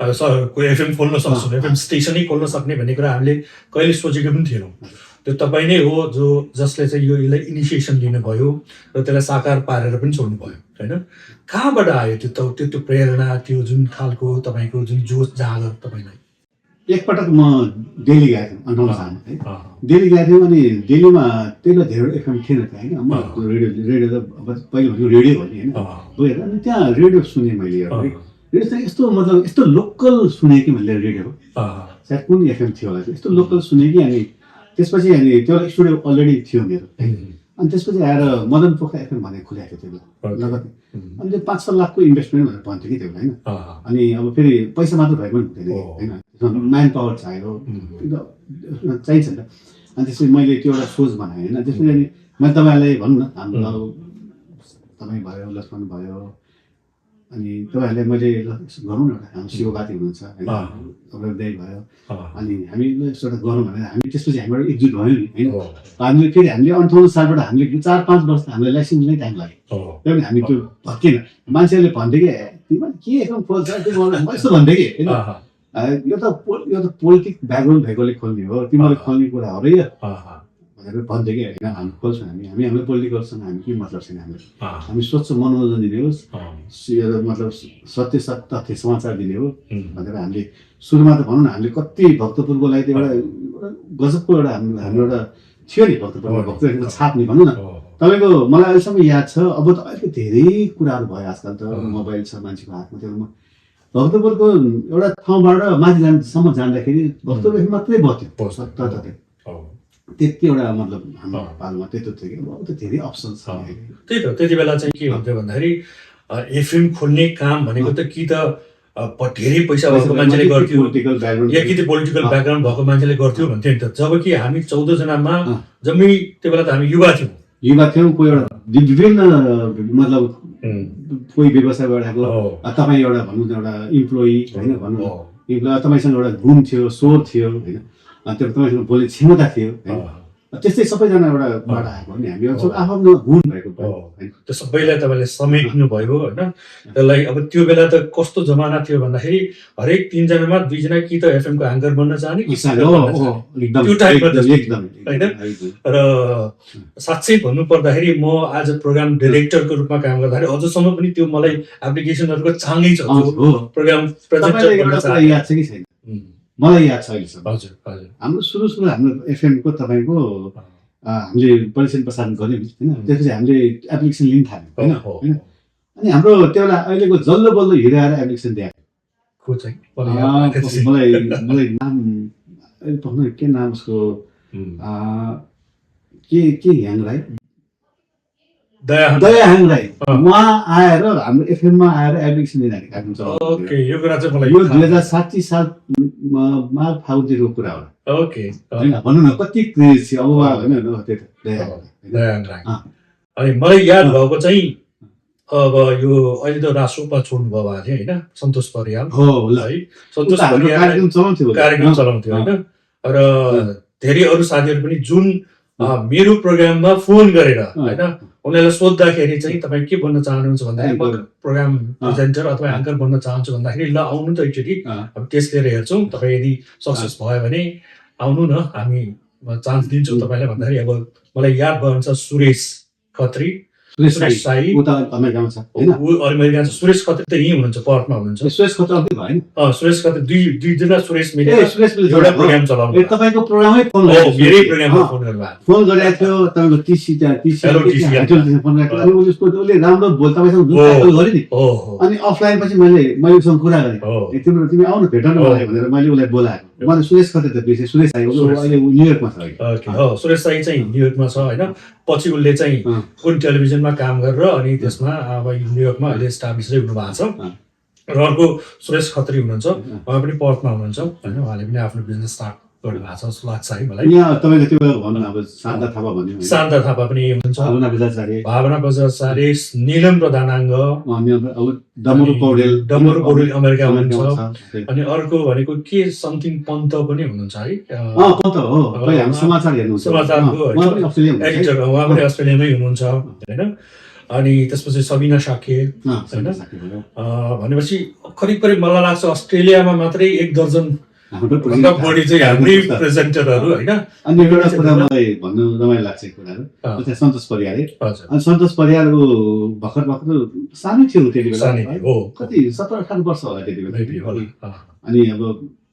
Speaker 1: एफएम खोल्न सक्छौँ एफएम स्टेसनै खोल्न सक्ने भन्ने कुरा हामीले कहिले सोचेको पनि थिएनौँ त्यो तपाईँ नै हो जसले चाहिँ यसलाई इनिसिएसन लिनुभयो र त्यसलाई साकार पारेर पनि छोड्नुभयो होइन कहाँबाट आयो त्यो प्रेरणा त्यो जुन खालको तपाईँको जुन जोस जाँगर तपाईँलाई
Speaker 2: एकपटक म दिल्ली गएको थिएँ 58 सालमा है
Speaker 1: अँ,
Speaker 2: दिल्ली गएको थियौँ अनि दिल्लीमा त्यही धेरै एफएम थिएन त्यहाँ होइन म रेडियो त अब पहिले भनेको रेडियो हो नि होइन
Speaker 1: अँ,
Speaker 2: गएर अनि त्यहाँ रेडियो सुनेँ मैले एउटा है रेडियो चाहिँ यस्तो मतलब यस्तो लोकल सुनेँ कि मैले रेडियो
Speaker 1: अँ,
Speaker 2: सायद कुन एफएम थियो होला यस्तो लोकल सुनेँ कि अनि त्यसपछि अनि त्यो स्टुडियो अलरेडी थियो मेरो है अनि त्यसपछि आएर मदन पोखरा एफएम भनेर खुलेको थियो त्यो लगत अनि त्यो 5-6 लाखको इन्भेस्टमेन्ट भनेर भन्थ्यो कि त्यो होइन
Speaker 1: अँ,
Speaker 2: अनि अब फेरि पैसा मात्र भएको पनि हुँदैन होइन त्यसमा म्यान पावर चाहियो एकदम चाहिन्छ नि त अनि त्यसपछि मैले त्यो एउटा सोच बनाएँ होइन त्यसपछि अनि मैले तपाईँहरूलाई भनौँ न हाम्रो अब तपाईँ भयो लक्ष्मण भयो अनि तपाईँहरूले मैले गरौँ न एउटा हाम्रो शिवबाती हुनुहुन्छ होइन अग्रदेव भयो
Speaker 1: अँ,
Speaker 2: अनि हामी एउटा गरौँ भनेर हामी त्यसपछि हामीबाट एकजुट भयो नि होइन
Speaker 1: हो,
Speaker 2: हामीले फेरि हामीले 58 सालबाट हामीले 4-5 वर्ष हामीलाई लाइसेन्स नै टाइम लाग्यो
Speaker 1: हो,
Speaker 2: किनभने हामी त्यो भत्किएन मान्छेहरूले भन्थे कि तिमीले के एकदम खोल्छ त्यो म यस्तो भन्थेँ कि होइन
Speaker 1: अँ,
Speaker 2: यो त पोलिटिक ब्याकग्राउन्ड भएकोले खोल्ने हो तिमीले खोल्ने कुरा हो र यो
Speaker 1: अँ,
Speaker 2: भनेर भन्थ्यो कि होइन हामी खोल्छौँ हामी हाम्रो पोलिटिकलसँग हामी के मतलब छैन हाम्रो
Speaker 1: अँ,
Speaker 2: हामी स्वच्छ मनोरञ्जन दिने होस्
Speaker 1: अँ,
Speaker 2: मतलब सत्य तथ्य समाचार दिने हो
Speaker 1: उम्,
Speaker 2: भनेर हामीले सुरुमा त भनौँ न हामीले कति भक्तपुरको लागि त एउटा गजबको एउटा हाम्रो एउटा थियो नि भक्तपुरको छाप नि भनौँ न
Speaker 1: हो,
Speaker 2: तपाईँको मलाई अहिलेसम्म याद छ अब त अहिले धेरै कुराहरू भयो आजकल त मोबाइल छ मान्छेको हातमा त्यो भक्तपुरको एउटा ठाउँबाट माथि जान्सम्म जाँदाखेरि भक्तपुर मात्रै बथ्यो तथ्य
Speaker 1: हो।
Speaker 2: त्यति एउटा मतलब हाम्रो पालमा त्यस्तो थियो कि अब त धेरै अप्सन छ
Speaker 1: त्यही त त्यति बेला चाहिँ के हुन्थ्यो भन्दाखेरि एफएम खोल्ने काम भनेको त कि त धेरै पैसा भएको मान्छेले गर्थ्यो
Speaker 2: पोलिटिकल ब्याकग्राउन्ड
Speaker 1: या कि त पोलिटिकल ब्याकग्राउन्ड भएको मान्छेले गर्थ्यो भन्थ्यो नि त जबकि हामी 14 जनामा जम्मै त्यो बेला त हामी युवा थियौँ
Speaker 2: युवा थियौँ कोही एउटा विभिन्न मतलब कोही व्यवसायबाट आएको
Speaker 1: हो,
Speaker 2: तपाईँ एउटा भनौँ न एउटा इम्प्लोइ होइन भनौँ
Speaker 1: हो,
Speaker 2: इम्प्लोइ तपाईँसँग एउटा गुण थियो स्वर थियो होइन त्यो तपाईँसँग बोल्ने क्षमता थियो होइन त्यस्तै सबैजना एउटा बाट आएको नि हामी आफ्नो गुण भएको होइन
Speaker 1: त्यो सबैलाई तपाईँले समेट्नु भयो होइन त्यसलाई अब त्यो बेला त कस्तो जमाना थियो भन्दाखेरि हरेक 3 जनामा 2 जना कि त एफएम को एङ्कर बन्न चाहने कि सिङ्गर बन्न चाहने त्यो टाइपमा होइन र साँच्चै भन्नु पर्दाखेरि म आज प्रोग्राम डाइरेक्टरको रूपमा काम गर्दाखेरि अझसम्म पनि त्यो मलाई एप्लिकेसनहरूको चाङै छ जो प्रोग्राम प्रेजेन्टर बन्न चाहने
Speaker 2: याद छ कि छैन मलाई याद छ अहिलेसम्म
Speaker 1: हजुर हजुर
Speaker 2: हाम्रो सुरु हाम्रो एफएमको तपाईँको हामीले परिचय प्रसारण गऱ्यौँ होइन त्यसपछि हामीले एप्लिकेसन लिन थाल्यौँ होइन होइन अनि हाम्रो त्यो बेला अहिलेको जल्लो बल्लो हिरो आएर एप्लिकेसन दिएको
Speaker 1: को चाहिँ
Speaker 2: मलाई नाम अहिले भन्नु के नाम उसको के ह्याङ राई दयाहाङ राई उहाँ आएर हाम्रो एफएममा आएर एप्लिकेसन दिइरहेको
Speaker 1: ओके यो कुरा चाहिँ मलाई
Speaker 2: यो 2060 साल माघ फागुनतिरको कुरा हो
Speaker 1: ओके
Speaker 2: होइन भनौँ न कति क्रेज थियो अब होइन
Speaker 1: दयाहाङ राई अनि मलाई याद भएको चाहिँ अब यो अहिले त राष्ट्रपा छोड्नु भयो भएको थियो होइन सन्तोष परियार
Speaker 2: हो
Speaker 1: है सन्तोष परियार
Speaker 2: कार्यक्रम
Speaker 1: चलाउँथ्यो होइन र धेरै अरू साथीहरू पनि जुन मेरो प्रोग्राममा फोन गरेर होइन उनीहरूलाई सोद्धाखेरि चाहिँ तपाईँ के बन्न चाहनुहुन्छ भन्दाखेरि म प्रोग्राम प्रेजेन्टर अथवा एङ्कर बन्न चाहन्छु भन्दाखेरि ल आउनु त एकचोटि अब टेस्ट लिएर हेर्छौँ तपाईँ यदि सक्सेस भयो भने आउनु न हामी चान्स दिन्छौँ तपाईँलाई भन्दाखेरि अब मलाई याद भयो भने सुरेश खत्री सुरेश साई
Speaker 2: अमेरिकामा छ
Speaker 1: अमेरिका छ सुरेश खत्री त यहीँ हुनुहुन्छ पर्थमा हुनुहुन्छ
Speaker 2: सुरेश खत्री अघि भयो नि
Speaker 1: सुरेश खत्री दुईजना सुरेश मिलेर एउटा प्रोग्राम चलाउनु
Speaker 2: तपाईँको प्रोग्रामै फोन
Speaker 1: मेरै प्रोग्राममा फोन गर्नुभएको
Speaker 2: फोन गरेको थियो तपाईँको टिसी फोन गरेको उसले राम्रो बोल तपाईँसँग गरेँ नि अनि अफलाइन पछि मैले उसँग कुरा गरेँ तिमी आउनु भेट न मलाई भनेर मैले उसलाई बोलाएको मैले सुरेश खत्री त बिर्सेँ सुरेश साई अहिले न्युयोर्कमा छ
Speaker 1: सुरेश साई चाहिँ न्युयोर्कमा छ होइन पछि उसले चाहिँ कुन टेलिभिजनमा काम गरेर अनि त्यसमा अब न्युयोर्कमा अहिले एस्टाब्लिसै हुनु भएको छ र अर्को सुरेश खत्री हुनुहुन्छ उहाँ पनि पर्थमा हुनुहुन्छ होइन उहाँले पनि आफ्नो बिजनेस स्टार्ट गर्नु भएको छ जस्तो लाग्छ है मलाई
Speaker 2: यहाँ तपाईँको त्यो भन्नु अब शान्ता थापा भन्यो
Speaker 1: शान्ता थापा पनि हुनुहुन्छ भावना बजाचार्य नीलम प्रधानाङ्ग
Speaker 2: डमरू पौडेल
Speaker 1: अमेरिका हुनुहुन्छ अनि अर्को भनेको के समथिङ पन्त पनि हुनुहुन्छ है
Speaker 2: पन्त हो समाचार हेर्नुहुन्छ
Speaker 1: समाचारको एडिटर उहाँ पनि अस्ट्रेलियामै हुनुहुन्छ होइन अनि त्यसपछि सबिना साके होइन भनेपछि करिब मलाई लाग्छ अस्ट्रेलियामा मात्रै 1 दर्जन भन्दा बढी चाहिँ हाम्रै प्रेजेन्टरहरू होइन
Speaker 2: अनि एउटा कुरा मलाई भन्नु रमाइलो लाग्छ कुराहरू सन्तोष परियार अनि सन्तोष परियारको भर्खर सानै थियो त्यति बेला कति 17-18 वर्ष होला त्यति बेला अनि अब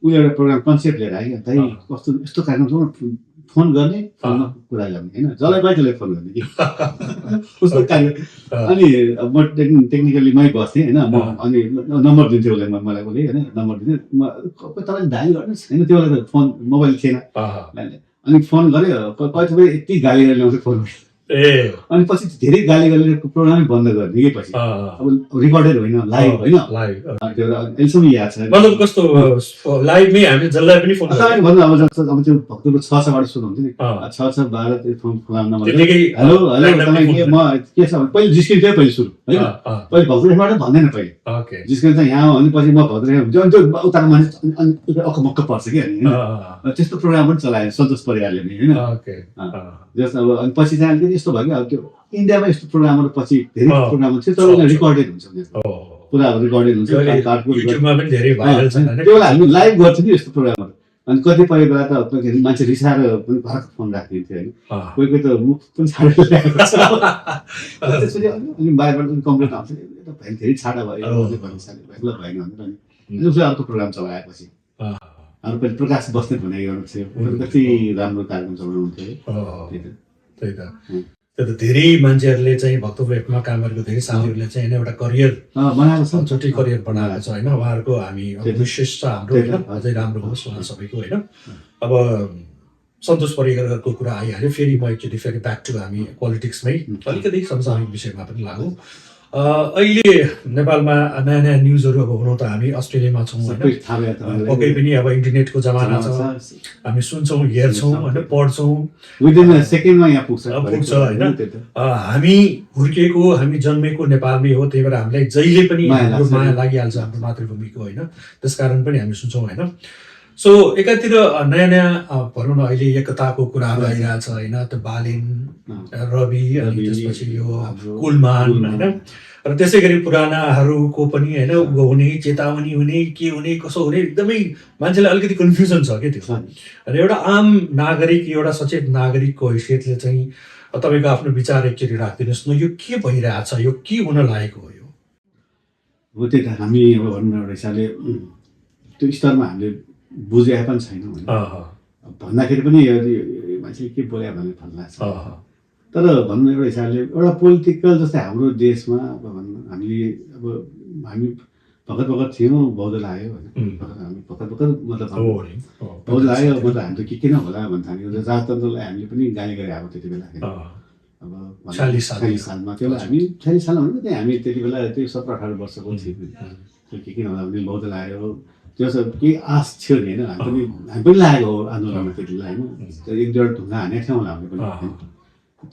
Speaker 2: उसले एउटा प्रोग्राम कन्सेप्ट लिएर आयो दाइ कस्तो यस्तो कार्यक्रम छ फोन गर्ने फोनमा कुरा गर्ने होइन जसलाई पाइ त्यसलाई फोन गर्ने कि उस्तो कार्यक्रम अनि म टेक्निकली मै बस्थेँ होइन म अनि नम्बर दिन्थेँ उसलाई मलाई उसले होइन नम्बर दिन्थेँ तपाईँले डायल गर्नुहोस् होइन त्यो बेला त फोन मोबाइल थिएन अनि फोन गऱ्यो कतिपय यति गाली गरेर ल्याउँथ्यो फोन अनि पछि धेरै गाली गरेर प्रोग्रामै बन्द गरिदियो कि पछि अब रेकर्डेड होइन लाइभ होइन त्यो अहिलेसम्म याद छ
Speaker 1: मतलब कस्तो लाइभमै हामीले जसलाई पनि फोन
Speaker 2: तपाईँले भन्नु अब त्यो भक्तपुर 6:00 सुरु हुन्थ्यो नि 6:12 त्यो फोन नम्बर हेलो तपाईँ के म के छ पहिले जिस्किन्थ्यो पहिले सुरु होइन पहिले भक्तपुरबाट भन्दैन पहिले जिस्किन्छ यहाँ अनि पछि म भक्तपुर हुन्छ अनि त्यो उताको मान्छे अक्कमक्क पर्छ कि होइन त्यस्तो प्रोग्राम पनि चलायो सन्तोष परिवारले नि होइन जस अब अनि पछि चाहिँ यस्तो भयो कि अब त्यो इन्डियामा यस्तो प्रोग्रामहरू पछि धेरै प्रोग्रामहरू थियो तर रेकर्डेड हुन्छ पुरा रेकर्डेड हुन्छ त्यो बेला हामी लाइभ गर्थ्यौँ कि यस्तो प्रोग्रामहरू अनि कतिपय बेला त मान्छे रिसाएर पनि घरको फोन राखिदिन्थ्यो होइन कोही कोही त मुख पनि छाडेर ल्याएको छ त्यसपछि अनि बाहिरबाट पनि कम्प्लेन आउँछ भाइ धेरै छाडा भयो एक्लो भएन भनेर अनि उसले अर्को प्रोग्राम चलाएपछि अरू पनि प्रकाश बस्नेत भन्ने गर्नु थियो कति राम्रो कार्यक्रम चलाउनुहुन्थ्यो
Speaker 1: त्यही त त्यो त धेरै मान्छेहरूले चाहिँ भक्तपुर एफमा काम गरेको धेरै साथीहरूले चाहिँ होइन एउटा करियर
Speaker 2: बनाएको छ
Speaker 1: छुट्टै करियर बनाएको छ होइन उहाँहरूको हामी विशेष छ हाम्रो होइन अझै राम्रो होस् उहाँ सबैको होइन अब सन्तोष परिवारको कुरा आइहाल्यो फेरि म एकचोटि फेरि ब्याक टु हामी पोलिटिक्समै अलिकति समसामयिक विषयमा पनि लागौँ अहिले नेपालमा नयाँ नयाँ न्युजहरू अब हुनु त हामी अस्ट्रेलियामा छौँ होइन पक्कै पनि अब इन्टरनेटको जमाना छ हामी सुन्छौँ हेर्छौँ होइन पढ्छौँ
Speaker 2: विदिन सेकेन्डमा यहाँ पुग्छ
Speaker 1: होइन हामी हुर्किएको हामी जन्मेको नेपालमै हो त्यही भएर हामीलाई जहिले पनि हाम्रो माया लागिहाल्छ हाम्रो मातृभूमिको होइन त्यसकारण पनि हामी सुन्छौँ होइन सो एकातिर नयाँ नयाँ भनौँ न अहिले एकताको कुराहरू आइरहेछ होइन त्यो बालेन रवि अनि त्यसपछि यो कुलमान होइन र त्यसै गरी पुरानाहरूको पनि होइन हुने चेतावनी हुने के हुने कसो हुने एकदमै मान्छेलाई अलिकति कन्फ्युजन छ क्या त्यो र एउटा आम नागरिक एउटा सचेत नागरिकको हैसियतले चाहिँ तपाईँको आफ्नो विचार एकचोटि राखिदिनुहोस् न यो के भइरहेछ यो के हुन लागेको हो यो
Speaker 2: हो त्यही त हामी अब भनौँ न एउटा हिसाबले त्यो स्तरमा हामीले बुझेका पनि छैनौँ होइन भन्दाखेरि पनि मान्छेले के बोल्यो भन्ने भन्नु लाग्छ तर भनौँ एउटा हिसाबले एउटा पोलिटिकल जस्तै हाम्रो देशमा अब भनौँ हामीले अब हामी भर्खर थियौँ बौद्ध लाग्यो होइन हामी भर्खर मतलब बौद्ध लाग्यो मतलब हाम्रो के किन होला भन्दा हामी राजतन्त्रलाई हामीले पनि गाली गरे आएको त्यति बेला अब 40 सालमा त्यो हामी 40 सालमा भनेको त्यही हामी त्यति बेला त्यो 17-18 वर्षको थियौँ त्यो के किन होला भने बौद्ध लाग्यो त्यो सब केही आश थियो नि होइन हामी पनि लागेको हो आन्दोलनमा त्यति बेला होइन एक दुईवटा ढुङ्गा हानेको थियौँ होला हामीले पनि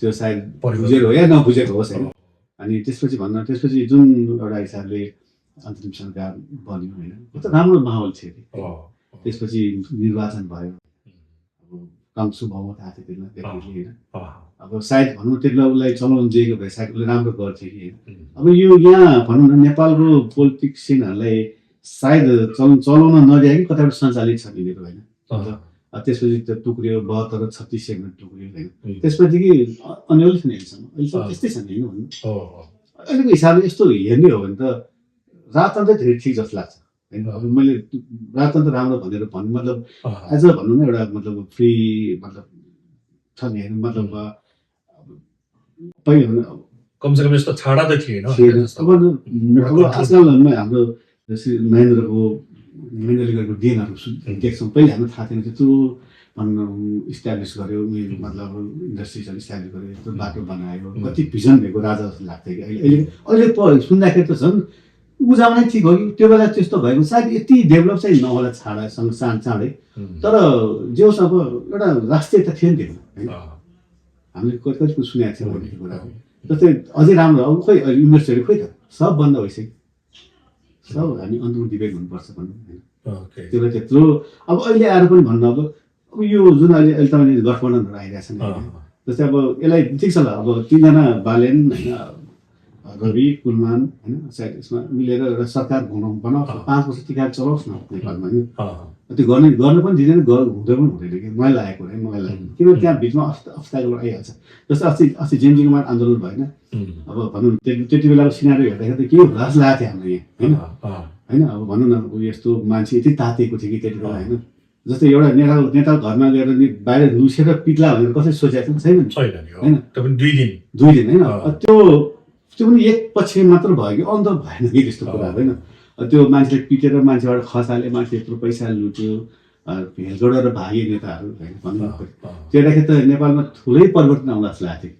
Speaker 2: त्यो सायद बुझेको हो या नबुझेको होस् होइन अनि त्यसपछि जुन एउटा हिसाबले अन्तरिम सरकार बन्यो होइन कस्तो राम्रो माहौल थियो कि त्यसपछि निर्वाचन भयो अब कङ्सु बहुमत आएको थियो त्यसमा होइन अब सायद भनौँ त्यति बेला उसलाई चलाउनु दिएको भए सायद उसले राम्रो गर्थ्यो कि अब यो यहाँ भनौँ न नेपालको पोलिटिसियनहरूलाई सायद चलाउन नदिए कि कताबाट सञ्चालित छ यिनीहरू होइन त्यसपछि त्यो टुक्रियो 72-36 सेकेन्ड टुक्रियो होइन त्यसपछि कि अन्यल थिएन अहिलेसम्म त्यस्तै छ नि होइन अहिलेको हिसाबले यस्तो हेर्ने हो भने त राजतन्त्र धेरै ठिक जस्तो लाग्छ होइन अब मैले राजतन्त्र राम्रो भनेर भन्नु मतलब एज अ भनौँ न एउटा मतलब फ्री मतलब छ नि होइन मतलब पहिला
Speaker 1: कमसेकम यस्तो छाडा त थिएन
Speaker 2: अब आजकल हाम्रो महेन्द्रले गरेको गेमहरू देख्छौँ पहिले हाम्रो थाहा थिएन त्यत्रो भनौँ इस्टाब्लिस गर्यो मतलब इन्डस्ट्रिजहरू इस्टाब्लिस गर्यो यत्रो बाटो बनायो कति भिजन भएको राजा जस्तो लाग्थ्यो कि अहिले सुन्दाखेरि त झन् उजाउनै ठिक हो कि त्यो बेला त्यस्तो भएको सायद यति डेभलप चाहिँ नहोला छाडासँग चाँडै तर जे होस् अब एउटा राष्ट्रियता थियो नि त्यो होइन हामीले कति कुछ सुनेको थियौँ भन्ने कुराहरू जस्तै अझै राम्रो अब खोइ युनिभर्सिटीहरू खोइ त सब बन्द भइसक्यो सब हामी अन्तर्गत डिबेट हुनुपर्छ भनौँ होइन त्यो त्यत्रो अब अहिले आएर पनि भन्नु अब यो जुन अहिले तपाईँले गठबन्धनहरू आइरहेको छ नि जस्तै अब यसलाई ठिक छ ल अब 3 जना बालेन होइन रवि कुलमान होइन सायद यसमा मिलेर एउटा सरकार बनाओस् 5 वर्ष टिकाएर चलाओस् न नेपालमा होइन त्यो गर्न पनि दिँदैन हुँदै पनि हुँदैन कि मलाई लागेको होइन मलाई लाग्यो किनभने त्यहाँ बिचमा अब्स्टाकल आइहाल्छ जस्तै अस्ति जेनजीको आन्दोलन भएन अब भनौँ त्यति बेलाको सिनारी हेर्दाखेरि त के लाज लागेको थियो हाम्रो यहाँ होइन होइन। अब भनौँ न ऊ यस्तो मान्छे यति तातेको थियो कि त्यति बेला होइन। जस्तै एउटा नेताको घरमा गएर नि बाहिर लुसेर पिट्ला भनेर कसैले सोचेको छैन नि होइन।
Speaker 1: त्यो पनि 2 दिन
Speaker 2: 2 दिन होइन। त्यो पनि एक पछि मात्र भयो कि अन्त भएन कि त्यस्तो कुरा होइन। त्यो मान्छेले पिटेर मान्छेबाट खसाले मान्छे यत्रो पैसा लुट्यो भेलगोड र भागी नेताहरू होइन भनौँ न। त्योदाखेरि त नेपालमा ठुलै परिवर्तन आउला जस्तो लाग्थ्यो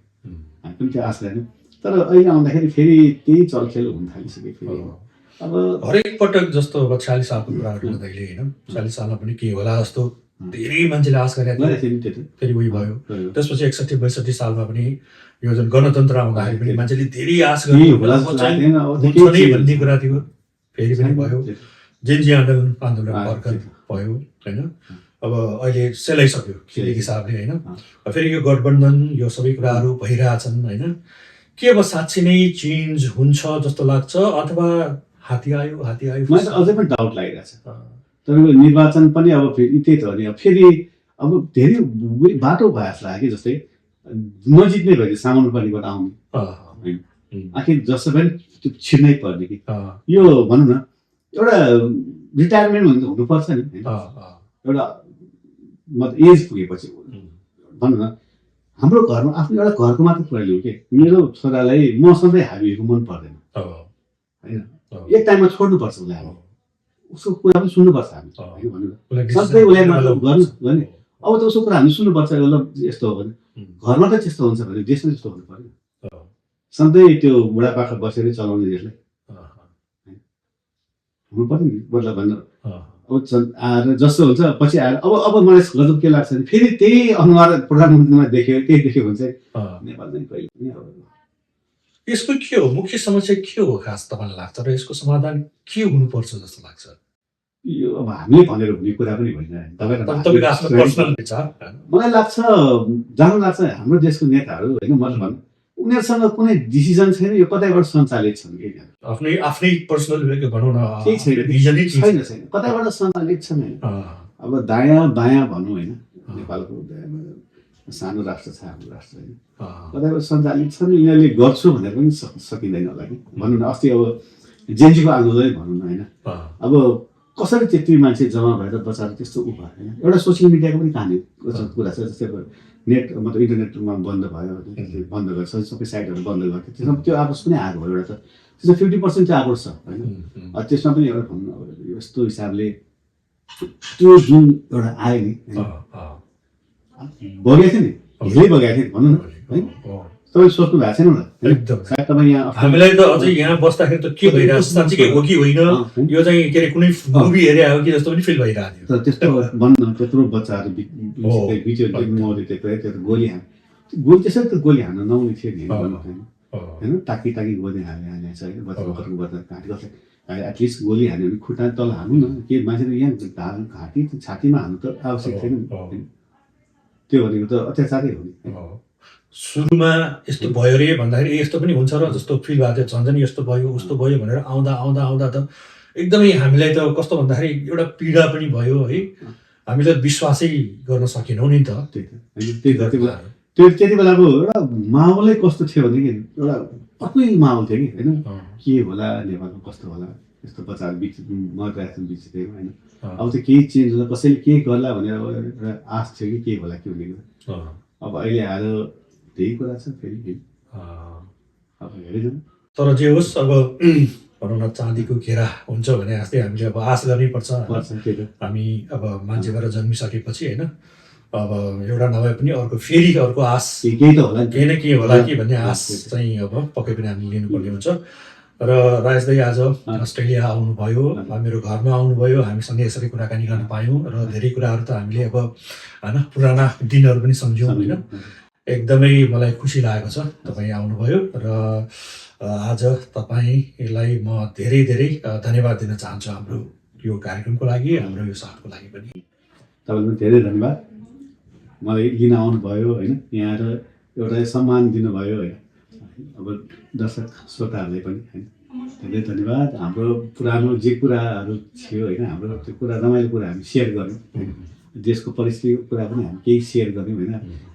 Speaker 2: हामी पनि त्यो आश गरेनौँ। तर अहिले आउँदाखेरि फेरि त्यही चलखेल हुन थालिसक्यो फेरि। अब
Speaker 1: हरेक पटक जस्तो अब 46 सालको कुराहरू गर्दाखेरि होइन 46 सालमा पनि के होला जस्तो धेरै मान्छेले आश गरेका थिए। फेरि उयो भयो। त्यसपछि 61-62 सालमा पनि यो जुन गणतन्त्र आउँदाखेरि पनि मान्छेले धेरै आश गरे भन्ने कुरा थियो। फेरि पनि भयो। जेन्जी आन्दोलन भर्खर भयो होइन। अब अहिले सेलाइसक्यो एक हिसाबले होइन। फेरि यो गठबन्धन यो सबै कुराहरू भइरहेछन् होइन। के अब साँच्चै नै चेन्ज हुन्छ जस्तो लाग्छ अथवा हात्ती आयो
Speaker 2: मलाई अझै पनि डाउट लागिरहेछ। तपाईँको निर्वाचन पनि अब फेरि त्यही त हो नि। अब फेरि अब धेरै बाटो भयो जस्तो लाग्यो कि जस्तै नजित्ने भयो कि सामान्यपट्टिबाट आउने होइन। आखिर जसो पनि त्यो छिर्नै पर्ने कि यो भनौँ न एउटा रिटायरमेन्ट हुनुपर्छ नि होइन। एउटा मतलब एज पुगेपछि भनौँ न हाम्रो घरमा आफ्नो एउटा घरको मात्र कुरा लिउँ कि मेरो छोरालाई म सधैँ हाबीहरू मन पर्दैन होइन। एक टाइममा छोड्नुपर्छ उसलाई। अब उसको कुरा पनि सुन्नुपर्छ हामी होइन भनौँ न। सधैँ उसलाई मतलब गर्नु भने अब त उसको कुरा हामी सुन्नुपर्छ। मतलब यस्तो हो भने घरमा त त्यस्तो हुन्छ भने देशमा त्यस्तो हुनु पर्यो। सधैँ त्यो बुढापाका बसेरै चलाउने देशलाई हुनु पर्यो नि। मतलब भन्नु अब आएर जस्तो हुन्छ पछि आएर अब मलाई गजब के लाग्छ भने फेरि त्यही अनुहार प्रधानमन्त्रीमा देख्यो त्यही देख्यो भने चाहिँ नेपाल चाहिँ कहिले पनि अब
Speaker 1: यसको के हो मुख्य समस्या के हो खास तपाईँलाई लाग्छ र यसको समाधान के हुनुपर्छ जस्तो लाग्छ?
Speaker 2: यो अब हामीले भनेर हुने कुरा पनि होइन।
Speaker 1: तपाईँको आफ्नो पर्सनल विचार
Speaker 2: मलाई लाग्छ जहाँ लाग्छ हाम्रो देशको नेताहरू होइन मतलब भनौँ उनीहरूसँग कुनै डिसिजन छैन। यो कतैबाट सञ्चालित छन् कि
Speaker 1: आफ्नै पर्सनल भनौँ न
Speaker 2: केही छैन कतैबाट सञ्चालित छन् होइन। अब दायाँ बायाँ भनौँ होइन। नेपालको सानो राष्ट्र छ हाम्रो राष्ट्र होइन। कतैबाट सञ्चालित छन्। यिनीहरूले गर्छु भनेर पनि सकिँदैन होला कि भनौँ न। अस्ति अब जेन्जीको आन्दोलन भनौँ न होइन। अब कसरी त्यति मान्छे जम्मा भएर बचाएर त्यस्तो उ भयो होइन। एउटा सोसियल मिडियाको पनि कहानी कुरा छ। जस्तै अब नेट मतलब इन्टरनेटमा बन्द भयो बन्द गर्छ सबै साइटहरू बन्द गर्थ्यो त्यसमा त्यो आक्रोश पनि आएको भयो एउटा त त्यसमा 50% चाहिँ आक्रोश छ होइन। त्यसमा पनि एउटा भनौँ न यस्तो हिसाबले त्यो जुन एउटा आयो नि बगेको थियो नि धेरै बगेको थियो भनौँ न है। तपाईँ सोच्नु भएको छैन होला
Speaker 1: एकदम
Speaker 2: सायद तपाईँ यहाँ
Speaker 1: हामीलाई त अझै यहाँ बस्दाखेरि त के भइरहेको साँच्चै हो कि होइन यो चाहिँ के अरे कुनै मुभी हेरे आयो कि जस्तो पनि फिल भइरहेको थियो।
Speaker 2: तर त्यस्तो भन्न त्यत्रो बच्चाहरू मर्यो त्यो गोली गोली त्यसरी त गोली हान्न नहुने थियो नि होइन। टाकी गोली हानेको छ होइन। बच्चाको बच्चा घाँटी कसै एटलिस्ट गोली हान्यो भने खुट्टा तल हान्नु न के मान्छे यहाँ घाँटी छातीमा हान्नु त आवश्यक छैन नि। त्यो भनेको त अत्याचारै हो नि।
Speaker 1: सुरुमा यस्तो भयो रे भन्दाखेरि यस्तो पनि हुन्छ र जस्तो फिल भएको थियो झन् यस्तो भयो उस्तो भयो भनेर आउँदा आउँदा आउँदा त एकदमै हामीलाई त कस्तो भन्दाखेरि एउटा पीडा पनि भयो है। हामीले विश्वासै गर्न सकेनौँ नि त।
Speaker 2: त्यो त्यति बेलाको एउटा माहौलै कस्तो थियो भनेदेखि एउटा अर्कै माहौल थियो कि होइन। के होला नेपालमा कस्तो होला यस्तो बच्चाहरू बिच मरिरहेको बिच थियो होइन। अब त केही चेन्ज होला कसैले के गर्ला भनेर एउटा आश थियो कि के होला के हुने। अब अहिले आएर त्यही कुरा छ फेरि अब हेरिदिउँ।
Speaker 1: तर जे होस् अब भनौँ न चाँदीको घेरा हुन्छ भने जस्तै हामीले अब आश गर्नै पर्छ। हामी अब मान्छे भएर जन्मिसकेपछि होइन अब एउटा नभए पनि अर्को फेरि अर्को आश
Speaker 2: केही त होला
Speaker 1: केही न केही होला कि भन्ने आश चाहिँ अब पक्कै पनि हामीले लिनुपर्ने हुन्छ। र राजेश दाइ आज अस्ट्रेलिया आउनुभयो मेरो घरमा आउनुभयो हामीसँग यसरी कुराकानी गर्न पायौँ र धेरै कुराहरू त हामीले अब होइन पुराना दिनहरू पनि सम्झ्यौँ होइन। एकदमै मलाई खुसी लागेको छ तपाईँ आउनुभयो र आज तपाईँलाई म धेरै धेरै धन्यवाद दिन चाहन्छु हाम्रो यो कार्यक्रमको लागि हाम्रो यो साथको लागि पनि।
Speaker 2: तपाईँलाई पनि धेरै धन्यवाद मलाई लिन आउनुभयो होइन। यहाँ आएर एउटा सम्मान दिनुभयो होइन। अब दर्शक श्रोताहरूलाई पनि होइन धेरै धन्यवाद। हाम्रो पुरानो जे कुराहरू थियो होइन हाम्रो त्यो कुरा रमाइलो कुरा हामी सेयर गऱ्यौँ होइन। देशको परिस्थितिको कुरा पनि हामी केही सेयर गऱ्यौँ होइन।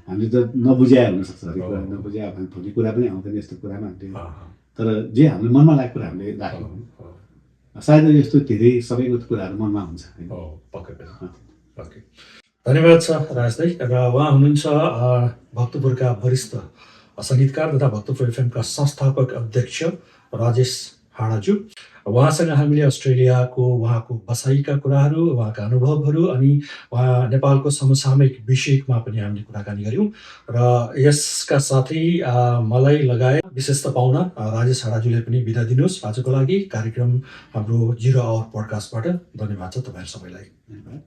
Speaker 2: हामीले त नबुझाए हुनसक्छ हरेक कुरा नबुझाए भन्ने कुरा पनि आउँदैन यस्तो कुरामा हामीले। तर जे हामीले मनमा लागेको कुरा हामीले राख्यौँ सायद यस्तो धेरै सबैको कुराहरू मनमा हुन्छ होइन?
Speaker 1: पक्कै पनि ओके धन्यवाद छ राज दाई र उहाँ हुनुहुन्छ भक्तपुरका वरिष्ठ सङ्गीतकार तथा भक्तपुर एफएमका संस्थापक अध्यक्ष राजेश हाडाज्यू उहाँसँग हामीले अस्ट्रेलियाको उहाँको बसाइका कुराहरू उहाँका अनुभवहरू अनि उहाँ नेपालको समसामयिक विषयमा पनि हामीले कुराकानी गऱ्यौँ र यसका साथै मलाई लगायत विशेष पाहुना राजेश हाडाज्यूले पनि बिदा दिनुहोस् आजको लागि कार्यक्रम हाम्रो 0 आवर पोडकास्टबाट धन्यवाद छ तपाईँहरू सबैलाई
Speaker 2: धन्यवाद।